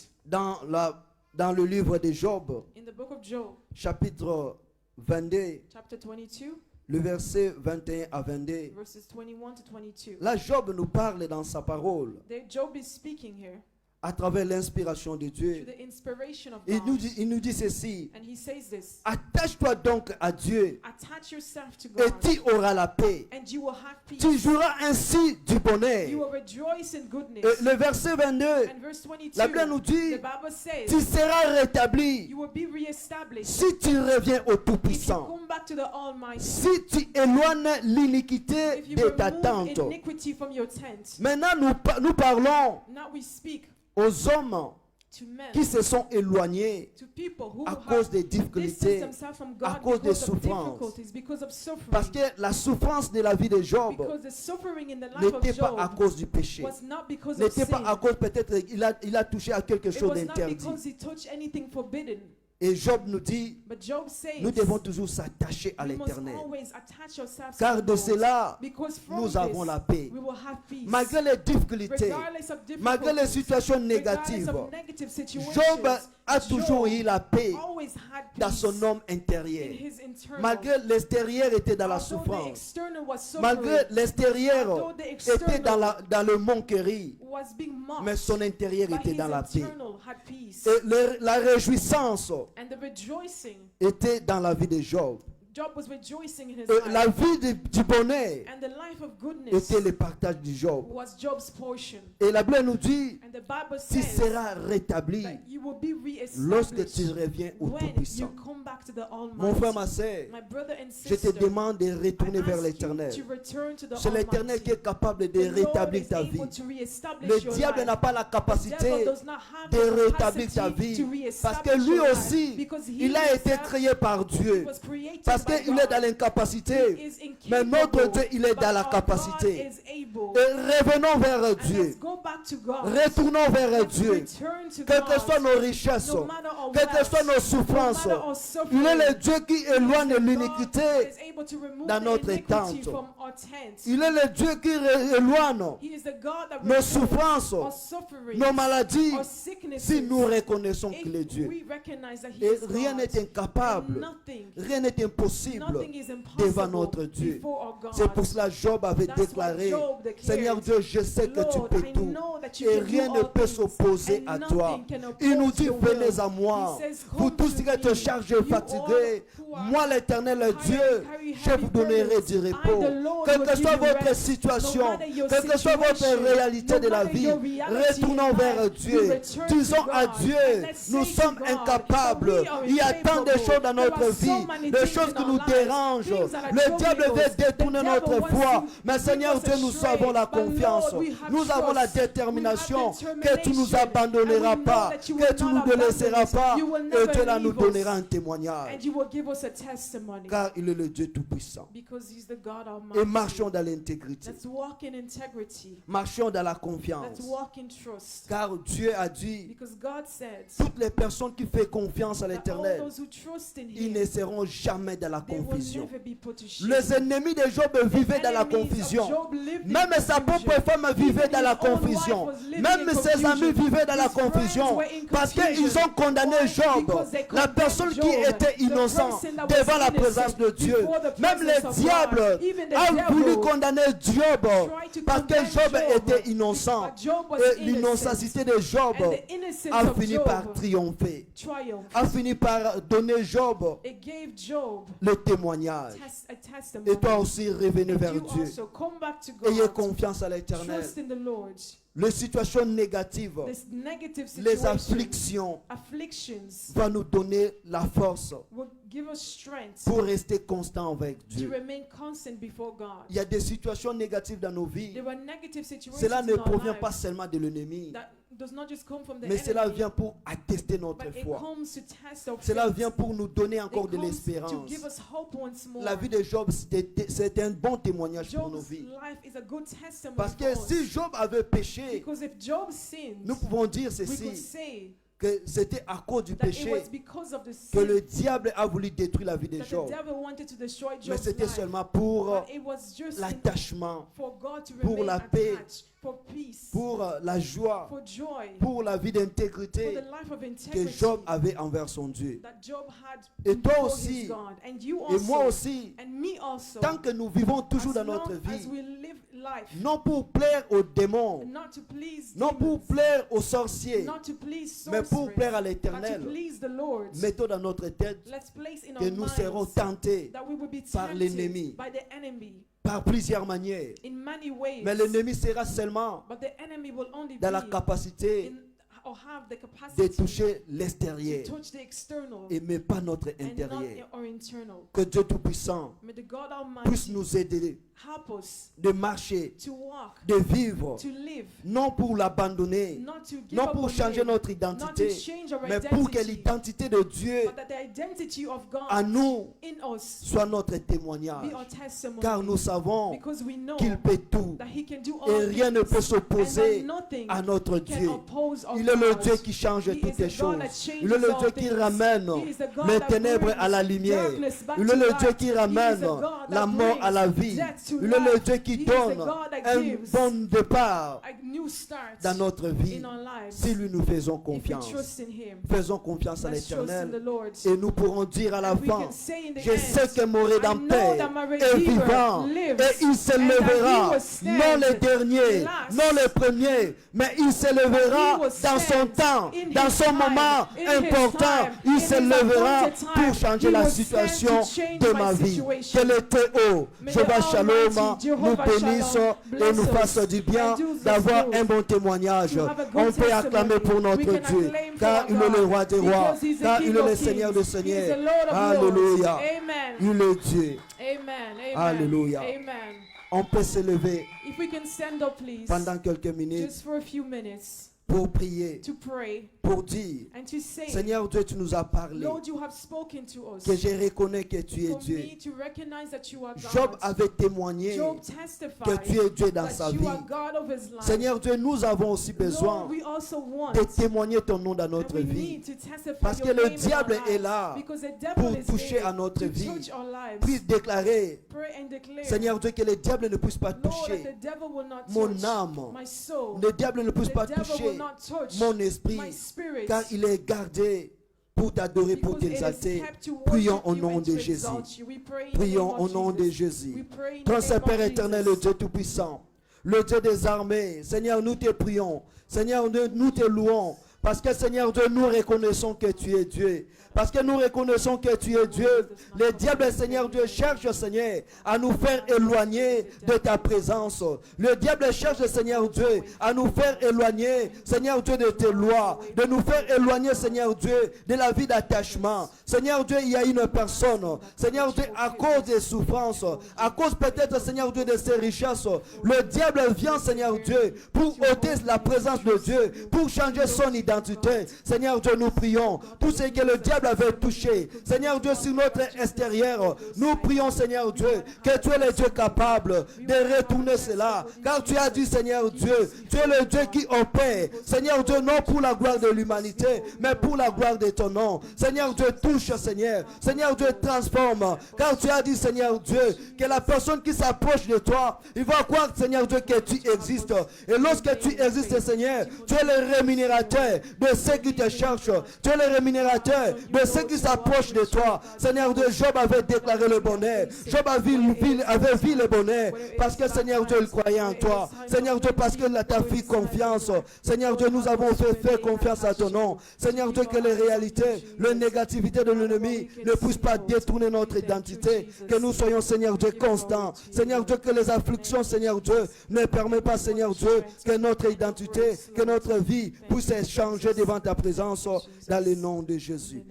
B: dans le livre de Job,
A: in the book of Job,
B: chapitre 22,
A: chapter 22,
B: le verset 21 à 22,
A: verses 21 to 22,
B: là Job nous parle dans sa parole,
A: there Job is speaking here
B: à travers l'inspiration de
A: to
B: Dieu.
A: the inspiration of
B: Il nous
A: God.
B: il nous dit ceci:
A: And he says this:
B: attache-toi donc à Dieu
A: attach yourself to
B: et
A: God,
B: tu auras la paix.
A: and you will have peace.
B: Tu joueras ainsi du bonheur.
A: You will rejoice in goodness.
B: Et le verset 22,
A: And verse 22,
B: la Bible nous dit:
A: the Bible says,
B: tu seras rétabli
A: you will be reestablished
B: si tu reviens au
A: if you
B: Tout-Puissant.
A: come back to the Almighty.
B: Si tu éloignes l'iniquité
A: If you
B: de ta
A: remove
B: tente.
A: iniquity from your tent.
B: Maintenant, nous parlons
A: Now we speak
B: aux hommes
A: to men,
B: qui se sont éloignés
A: to people who
B: à
A: have
B: cause des
A: distanced
B: difficultés,
A: themselves from
B: à
A: God
B: cause des
A: because of
B: souffrances.
A: difficulties, because of suffering.
B: Parce que la souffrance de la vie de Job
A: Because the suffering in the life
B: n'était
A: of
B: pas à
A: Job
B: cause du péché.
A: was not because of
B: N'était
A: sin.
B: pas à cause, peut-être, il a touché à quelque
A: It
B: chose
A: was not
B: d'interdit.
A: because he touched anything forbidden.
B: Et Job nous dit:
A: But Job says,
B: nous devons toujours s'attacher à
A: we must
B: l'éternel.
A: always attach ourselves
B: Car
A: to the
B: de
A: Lord,
B: cela,
A: because from
B: nous avons
A: this,
B: la paix.
A: we will have peace.
B: Malgré les difficultés,
A: Regardless of
B: malgré les
A: difficulties,
B: situations
A: regardless
B: négatives,
A: of negative situations,
B: Job a toujours
A: Job
B: eu la paix
A: always had
B: dans
A: peace
B: son homme
A: in
B: intérieur.
A: his internal.
B: Malgré l'extérieur était dans la
A: Although the
B: souffrance.
A: external was suffering,
B: Malgré l'extérieur
A: although the
B: était
A: external
B: dans le moquerie,
A: was being mocked,
B: mais son intérieur
A: but
B: était
A: his
B: dans la paix.
A: internal had peace.
B: Et la réjouissance
A: And the rejoicing,
B: était dans la vie de Job.
A: Job was rejoicing in his
B: Et la
A: life.
B: vie du bonheur
A: And the life of goodness
B: était le partage du Job.
A: was Job's portion.
B: Et la Bible nous dit:
A: And the Bible
B: tu
A: says
B: seras rétabli
A: that you will be
B: lorsque
A: reestablished
B: tu reviens au
A: when you
B: Tout-Puissant.
A: come back to the
B: Mon frère,
A: Almighty.
B: ma soeur,
A: My brother and
B: je te
A: sister,
B: demande de
A: I
B: retourner vers
A: ask
B: l'éternel.
A: you to return to the
B: C'est l'éternel qui
A: Almighty.
B: est capable de
A: The Lord
B: rétablir
A: is
B: ta
A: able
B: vie.
A: to reestablish
B: Le
A: your
B: diable
A: life.
B: n'a pas la
A: The devil
B: capacité
A: does not have
B: de
A: the
B: rétablir ta
A: capacity
B: vie.
A: to
B: Parce que
A: reestablish
B: lui
A: your life,
B: aussi,
A: because he
B: il a été
A: himself
B: créé par Dieu.
A: was created
B: Parce
A: by
B: qu'il est
A: God.
B: dans
A: He
B: l'incapacité.
A: is
B: Mais notre
A: incapable,
B: Dieu, il est
A: but
B: dans la
A: our
B: capacité.
A: God is able.
B: Et revenons vers
A: And
B: Dieu.
A: let's go back to God.
B: Retournons vers
A: Let's
B: Dieu.
A: return to
B: Quelles que
A: God.
B: soient nos richesses,
A: No matter our
B: quelles que
A: wealth,
B: soient nos souffrances,
A: no matter our suffering,
B: il est le Dieu qui éloigne
A: God
B: l'iniquité.
A: is able to remove
B: dans
A: the
B: notre
A: iniquity
B: tente.
A: from our tents.
B: Il est le Dieu qui éloigne
A: He is the God that
B: nos
A: removes
B: souffrances,
A: our suffering,
B: nos maladies,
A: our sicknesses.
B: si nous reconnaissons
A: If
B: qu'il est Dieu.
A: we recognize that He
B: Et
A: is
B: rien
A: God,
B: n'est incapable,
A: and nothing,
B: rien n'est impossible
A: nothing is
B: devant
A: impossible
B: notre Dieu.
A: before our God.
B: C'est pour cela que Job avait
A: That's why
B: déclaré:
A: Job declared,
B: Seigneur Dieu, je sais que tu
A: Lord,
B: peux
A: I
B: tout.
A: know that you
B: Et
A: can
B: rien
A: do
B: ne
A: all
B: peut
A: things,
B: s'opposer
A: and
B: à toi.
A: nothing can
B: Il nous
A: oppose
B: dit:
A: your will.
B: venez à moi,
A: He says,
B: vous
A: come
B: tous
A: to
B: qui êtes
A: me,
B: chargés et
A: you
B: fatigués,
A: all who are
B: moi l'éternel Dieu,
A: carry
B: je
A: heavy
B: vous donnerai
A: burdens.
B: du
A: I,
B: repos.
A: the Lord,
B: Quelle
A: will
B: que
A: give
B: soit
A: you
B: votre
A: rest.
B: situation,
A: No matter your
B: quelle que soit votre
A: situation,
B: réalité
A: no
B: de la
A: matter
B: vie,
A: your reality
B: retournons
A: in
B: vers
A: life,
B: Dieu.
A: we return to
B: Disons à
A: God,
B: Dieu:
A: and let's
B: nous
A: say to
B: sommes
A: God,
B: incapables.
A: that we are
B: Il y a tant de
A: incapable.
B: choses dans
A: There
B: notre
A: are so
B: vie,
A: many
B: des
A: things
B: choses
A: in
B: qui
A: our
B: nous
A: lives,
B: dérangent.
A: things that are
B: Le diable
A: troubling
B: veut
A: us.
B: détourner
A: The
B: notre
A: devil wants
B: foi.
A: to
B: Mais
A: give
B: Seigneur
A: us
B: Dieu, nous
A: astray.
B: avons la
A: But Lord,
B: confiance.
A: we have
B: Nous avons la
A: trust.
B: détermination
A: We have
B: que tu nous
A: determination.
B: abandonneras
A: And we know
B: pas,
A: that you
B: que
A: will
B: tu
A: not
B: nous délaisseras
A: abandon us.
B: pas.
A: You will
B: Et
A: never
B: Dieu là nous
A: leave us.
B: donnera un témoignage.
A: And you will give us a testimony.
B: Car il est le Dieu Tout-Puissant.
A: Because He's the God
B: Et
A: Almighty.
B: marchons dans l'intégrité.
A: Let's walk in integrity.
B: Marchons dans la confiance.
A: Let's walk in trust.
B: Car Dieu a dit:
A: Because God said
B: toutes les personnes qui font confiance à
A: that all
B: l'éternel,
A: those who trust in
B: ils
A: Him,
B: ne seront jamais dans la
A: they will
B: confusion.
A: never be put to shame.
B: Les ennemis de Job vivaient dans la
A: Enemies of
B: confusion.
A: Job lived in
B: Même sa
A: confusion.
B: propre femme vivait
A: Even
B: dans la
A: his own wife
B: confusion.
A: was living
B: Même
A: in
B: ses amis
A: confusion.
B: vivaient dans la
A: His friends
B: confusion.
A: were in
B: Parce
A: confusion.
B: qu'ils ont condamné
A: Why?
B: Job,
A: Because they
B: la
A: condemned
B: personne qui
A: Job,
B: était
A: the
B: innocent,
A: person that was
B: devant la
A: innocent
B: présence de Dieu.
A: before the
B: Même
A: presence
B: les
A: of
B: diables
A: God. Even the
B: ont voulu
A: devil
B: condamner Job
A: tried to
B: parce que
A: condemn
B: Job
A: Job,
B: était innocent.
A: but Job was
B: Et
A: innocent.
B: l'innocentité de Job
A: And the innocence
B: a
A: of
B: fini
A: Job
B: par triompher.
A: triumphed.
B: A fini par donner Job
A: It gave Job
B: le témoignage.
A: a testimony.
B: Et toi aussi, revenez vers
A: You
B: Dieu.
A: also come back to
B: Ayez
A: God.
B: confiance à l'Éternel.
A: Trust in the Lord.
B: Les situations négatives,
A: This negative
B: les
A: situation,
B: afflictions
A: afflictions
B: vont nous donner la force
A: will give us strength
B: pour rester constant avec
A: to
B: Dieu.
A: remain constant before God.
B: Il y a des situations négatives dans nos vies.
A: There were negative situations
B: Cela ne
A: in our
B: provient
A: lives
B: pas seulement de l'ennemi,
A: that does not just come from the
B: mais cela
A: enemy,
B: vient pour attester notre
A: but it
B: foi.
A: comes to test our
B: Cela
A: faith.
B: vient pour nous donner encore
A: It
B: de
A: comes to
B: l'espérance.
A: give us hope once more.
B: La vie de Job, c'était un bon témoignage pour nos
A: Job's
B: vies.
A: life is a good testimony
B: Parce
A: for
B: que
A: us.
B: si Job avait péché,
A: Because if Job sinned,
B: nous pouvons dire
A: we could
B: ceci,
A: say
B: que c'était à cause du
A: that it
B: péché
A: was because of the
B: que
A: sin
B: le diable a voulu détruire la vie de
A: that the
B: Job.
A: devil wanted to destroy
B: Mais
A: Job's
B: c'était
A: life.
B: seulement pour
A: But it was just
B: l'attachement,
A: for God to
B: pour
A: remain
B: la paix,
A: attached, for peace,
B: pour la joie,
A: for joy,
B: pour la vie
A: for
B: d'intégrité
A: the life of
B: que
A: integrity
B: Job avait envers son Dieu.
A: that Job had
B: Et toi
A: before
B: aussi,
A: his God. And you
B: Et
A: also,
B: moi aussi,
A: and me also,
B: tant que nous vivons toujours
A: as
B: dans notre
A: long as
B: vie,
A: we live life,
B: non pour plaire aux démons,
A: not to please
B: non pour
A: demons,
B: plaire aux sorciers,
A: not to please
B: mais pour
A: sorcerers,
B: plaire à
A: but to
B: l'Éternel,
A: please the Lord.
B: mettons dans notre tête
A: Let's place in
B: que
A: our
B: nous serons
A: minds
B: tentés
A: that we will be
B: par
A: tempted
B: l'ennemi.
A: by the enemy
B: par plusieurs manières.
A: in many ways.
B: Mais l'ennemi sera seulement
A: But the enemy will only
B: dans la
A: be
B: capacité
A: in, or have the
B: de
A: capacity
B: toucher
A: to
B: l'extérieur
A: touch the external
B: et mais pas notre
A: and not
B: intérieur.
A: our internal.
B: Que Dieu Tout-Puissant
A: May the God
B: puisse
A: Almighty
B: nous aider
A: help us
B: de marcher,
A: to walk,
B: de vivre,
A: to live,
B: non pour l'abandonner,
A: not to give
B: non
A: up
B: pour
A: on
B: changer
A: him,
B: notre
A: not to
B: identité,
A: change our
B: mais pour que
A: identity,
B: l'identité de Dieu
A: but that the identity of God
B: à nous
A: in us
B: soit notre
A: be
B: témoignage.
A: our testimony.
B: Car nous savons
A: Because we know
B: qu'il peut tout
A: that He can do
B: et
A: all
B: rien ne
A: things,
B: peut s'opposer
A: and that nothing
B: à notre
A: can
B: Dieu.
A: oppose our
B: Il est le
A: God.
B: Dieu qui change
A: He is
B: toutes
A: the
B: les
A: God
B: choses.
A: that changes
B: Il est le
A: all
B: Dieu qui
A: things.
B: ramène
A: He is the God
B: les
A: that
B: ténèbres à la
A: brings
B: lumière.
A: darkness back
B: Il
A: to
B: est le
A: light.
B: Dieu qui
A: He is
B: ramène
A: the God
B: la
A: that
B: mort à la
A: brings
B: vie.
A: death to
B: Il est le
A: life.
B: Dieu qui
A: He is the
B: donne
A: God that
B: un
A: gives
B: bon départ
A: a new start
B: dans notre vie.
A: in our lives.
B: Si lui nous faisons
A: If we
B: confiance,
A: trust in Him,
B: faisons confiance à
A: let's trust in the
B: l'Éternel.
A: Lord.
B: Et nous pourrons dire à la
A: And we
B: fin,
A: can say in the
B: je sais
A: end,
B: que mon
A: I
B: Rédempteur
A: know that my
B: est
A: Redeemer
B: vivant
A: lives,
B: et il se
A: and that he
B: lèvera,
A: will stand
B: non les derniers,
A: last,
B: non les premiers, mais il se lèvera
A: will
B: dans son
A: stand
B: temps,
A: in
B: dans
A: his
B: son
A: time,
B: moment
A: in his
B: important.
A: time,
B: Il
A: in
B: se
A: his
B: lèvera
A: appointed time.
B: pour changer
A: He
B: la
A: will stand
B: situation
A: to change
B: de
A: my
B: ma vie.
A: situation.
B: Que le Très-Haut,
A: May
B: Jéhovah
A: the
B: Shalom,
A: Almighty
B: nous
A: Jehovah
B: bénisse
A: Shalom
B: et nous
A: bless
B: fasse
A: us
B: du bien
A: and do us
B: d'avoir
A: good.
B: un bon témoignage.
A: To have a good
B: On peut acclamer
A: testimony.
B: pour notre
A: We can
B: Dieu,
A: acclaim for
B: car
A: our
B: il est le
A: God,
B: roi des rois,
A: because he's the
B: car
A: King
B: il est
A: of
B: le Seigneur des
A: kings. He is the
B: seigneurs.
A: Lord of
B: Alléluia.
A: lords. Amen.
B: Il est Dieu.
A: Amen. Amen.
B: Alléluia.
A: Amen.
B: On peut se lever
A: If we can stand up, please,
B: pendant quelques minutes
A: just for a few minutes
B: pour prier,
A: to pray
B: pour dire,
A: and to say,
B: Seigneur Dieu, tu nous as parlé,
A: Lord, you have spoken to us.
B: que je reconnais que tu es
A: For
B: Dieu.
A: me to recognize that you are
B: Job
A: God.
B: avait témoigné
A: Job
B: que
A: testified
B: tu es Dieu dans sa
A: that
B: vie.
A: you are God of his life.
B: Seigneur Dieu, nous avons aussi besoin
A: Lord, we also want
B: de témoigner ton nom dans
A: and
B: notre
A: we
B: vie.
A: need to testify
B: Parce que
A: your
B: le
A: name in
B: diable
A: our
B: est
A: lives.
B: là
A: Because the devil
B: pour
A: is
B: toucher
A: there
B: à notre
A: to
B: vie.
A: touch our lives.
B: Puis déclarer,
A: Pray and declare,
B: Seigneur Dieu, que le diable ne puisse pas
A: Lord, that
B: toucher
A: the devil will not
B: mon
A: touch
B: âme.
A: my soul.
B: Le diable ne puisse
A: The
B: pas
A: devil will
B: toucher
A: not touch
B: mon esprit,
A: my spirit.
B: car il est gardé pour t'adorer, pour
A: Because it is
B: t'exalter.
A: kept to
B: Prions
A: worship
B: au
A: you
B: nom
A: and
B: de
A: to
B: Jésus.
A: exalt you. We pray in the
B: Prions
A: name
B: au
A: of
B: nom de
A: Jesus.
B: Jésus.
A: We pray in the
B: Toi,
A: name
B: Saint
A: of
B: Père éternel, le
A: Jesus.
B: Dieu Tout-Puissant, le Dieu des armées, Seigneur, nous te prions. Seigneur, nous te louons. Parce que Seigneur Dieu, nous reconnaissons que tu es Dieu. Parce que nous reconnaissons que tu es Dieu. Le diable, Seigneur Dieu, cherche, Seigneur, à nous faire éloigner de ta présence. Le diable cherche, Seigneur Dieu, à nous faire éloigner, Seigneur Dieu, de tes lois. De nous faire éloigner, Seigneur Dieu, de la vie d'attachement. Seigneur Dieu, il y a une personne, Seigneur Dieu, à cause des souffrances, à cause peut-être, Seigneur Dieu, de ses richesses, le diable vient, Seigneur Dieu, pour ôter la présence de Dieu, pour changer son identité. Seigneur Dieu, nous prions. Tout ce que le diable avait touché, Seigneur Dieu, sur notre extérieur, nous prions, Seigneur Dieu, que tu es le Dieu capable de retourner cela. Car tu as dit, Seigneur Dieu, tu es le Dieu qui opère. Seigneur Dieu, non pour la gloire de l'humanité, mais pour la gloire de ton nom. Seigneur Dieu, touche, Seigneur. Seigneur Dieu, transforme. Car tu as dit, Seigneur Dieu, que la personne qui s'approche de toi, il va croire, Seigneur Dieu, que tu existes. Et lorsque tu existes, Seigneur, tu es le rémunérateur de ceux qui te cherchent. Tu es le rémunérateur de ceux qui s'approchent de toi. Seigneur Dieu, Job avait déclaré le bonheur. Job avait vu le bonheur parce que Seigneur Dieu, il croyait en toi. Seigneur Dieu, parce que tu fait confiance. Seigneur Dieu, nous avons fait confiance à ton nom. Seigneur Dieu, que les réalités, la négativité de l'ennemi ne puissent pas détourner notre identité. Que nous soyons, Seigneur Dieu, constants. Seigneur Dieu, que les afflictions, Seigneur Dieu, ne permettent pas, Seigneur Dieu, que notre identité, que notre vie puisse changer devant ta présence dans le nom de Jésus.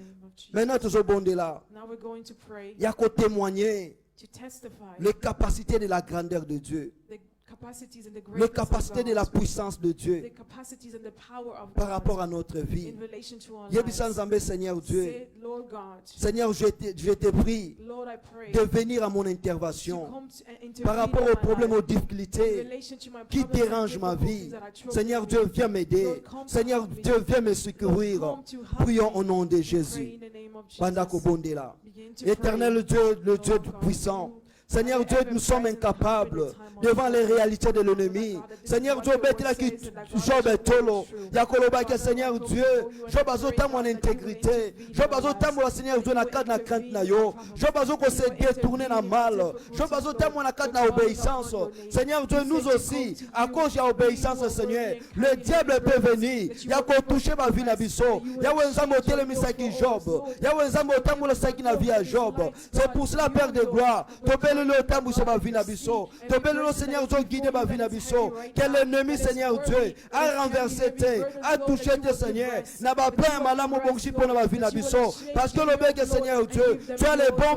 B: Maintenant, nous sommes là. Il y a qu'à témoigner les capacités de la grandeur de Dieu, les capacités de la puissance de Dieu par rapport à notre vie. Seigneur Dieu, Seigneur, je te prie de venir à mon intervention par rapport aux problèmes, aux difficultés qui dérangent ma vie. Seigneur Dieu, viens m'aider. Seigneur Dieu, viens me secourir. Prions au nom de Jésus. Éternel Dieu, le Dieu puissant. Seigneur Dieu, nous sommes incapables devant les réalités de l'ennemi. Seigneur Dieu, Job est tolo. Seigneur Dieu, Job a mon intégrité. Job a mon Seigneur Dieu, na crainte na yo. Job a se détourner na mal. Job a mon obéissance. Seigneur Dieu, nous aussi, à cause de l'obéissance, Seigneur, le diable peut venir. Il y a qu'on toucher ma vie na biso. Il y a un zamoté le misaki Job. Il y a un zamoté le misaki na vie à Job. C'est pour cela, Père de gloire, le temps ma vie na biso. Le Seigneur Dieu guide ma vie na biso. Que l'ennemi, Seigneur Dieu, a renversé a touché tes Seigneur. N'a pas plein malam au bon pour ma vie na biso. Parce que le bec, Seigneur Dieu, tu as les bons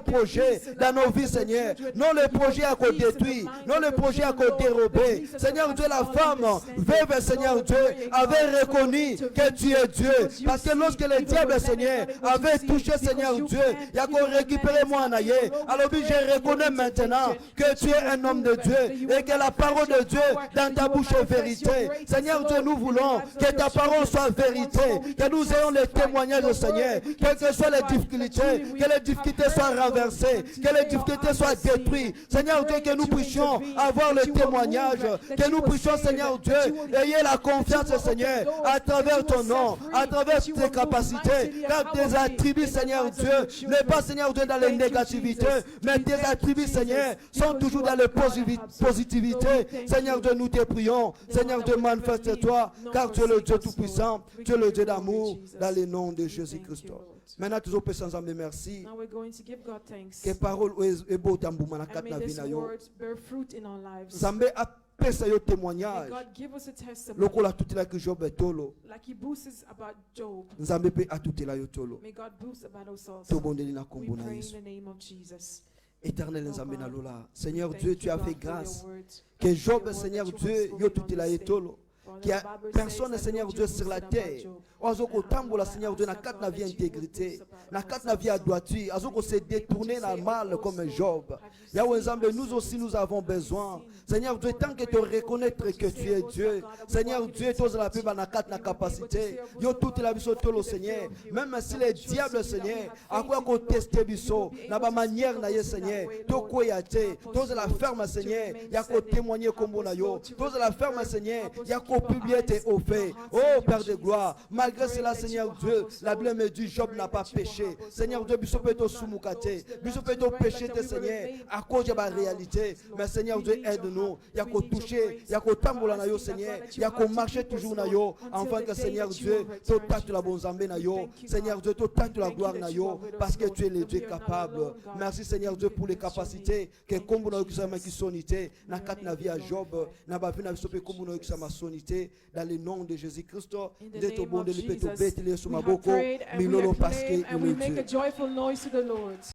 B: projets dans nos vies, Seigneur. Non les projets à côté détruits, non les projets à côté dérobés. Seigneur Dieu, la femme veuve, Seigneur Dieu, avait reconnu que tu es Dieu. Parce que lorsque le diable, Seigneur, avait touché, Seigneur Dieu, il y a qu'on récupérer moi en aïe. Alors je reconnais maintenant que tu es un homme de Dieu et que la parole de Dieu dans ta bouche est vérité. Seigneur Dieu, nous voulons que ta parole soit vérité, que nous ayons les témoignages du Seigneur, quelles que soient les difficultés, que les difficultés soient renversées, que les difficultés soient détruites. Seigneur Dieu, que nous puissions avoir le témoignage, que nous puissions, Seigneur Dieu, ayez la confiance, Seigneur, à travers ton nom, à travers tes capacités, car tes attributs, Seigneur Dieu, n'est pas, Seigneur Dieu, dans les négativités, mais tes attributs, Seigneur, sont toujours dans la positivité. Seigneur Dieu, nous te prions. Seigneur Dieu, manifeste-toi, car tu es le Dieu Tout-Puissant, tu es le Dieu d'amour, dans le nom de Jésus-Christ. Maintenant, tous les gens me merci. Que parole est beau tambouma na kat na vie na yo. Zambé a pesa yo témoignage. Lokola tout la que Job est tolo. Zambé pe a tout la yo tolo. To bondeli na kombo na Yesu. Éternel Nzambe na lola. Seigneur Dieu, tu as fait grâce. Que Job, Seigneur Dieu, yo tout la yo tolo. Qu'il y a personne, Seigneur Dieu, sur la terre. Azoko tambola, Seigneur Dieu, na quatre na vie intégrité, na quatre na vie à droiture. Azoko se détourner dans le mal comme Job. Yahweh Nzambe, nous aussi nous avons besoin. Seigneur Dieu, tant que tu reconnaître que tu es Dieu. Seigneur Dieu, tu la paix na quatre na capacité. Yo toute la vie sur le Seigneur. Même si les diables, Seigneur, à quoi qu'on teste biso, na ba manière na ye Seigneur. To koyate, to la ferme Seigneur, ya ko témoigner comme on a yo. To la ferme Seigneur, ya ko publier tes offres. Oh Père de gloire, malgré cela Seigneur Dieu, la Bible me dit Job n'a pas péché. Seigneur Dieu, biso peut to soumukate, biso peut to péché tes Seigneur à cause de la réalité. Mais Seigneur Dieu, aide-nous. Il y a qu'au toucher, il y a qu'au tamboula na yo Seigneur, il y a qu'au marcher toujours na yo, afin que Seigneur Dieu, tout tâte la bonne zambé na yo. Seigneur Dieu, tout tâte la gloire na yo, parce que tu es le Dieu capable. Merci Seigneur Dieu pour les capacités que comme nous avons qui sonité, na kat na vie à Job, na ba vie na biso pe comme nous avons sonité, dans le nom de Jésus-Christ, de to bon de l'épée to bête les sous ma boko, milolo parce que il est Dieu.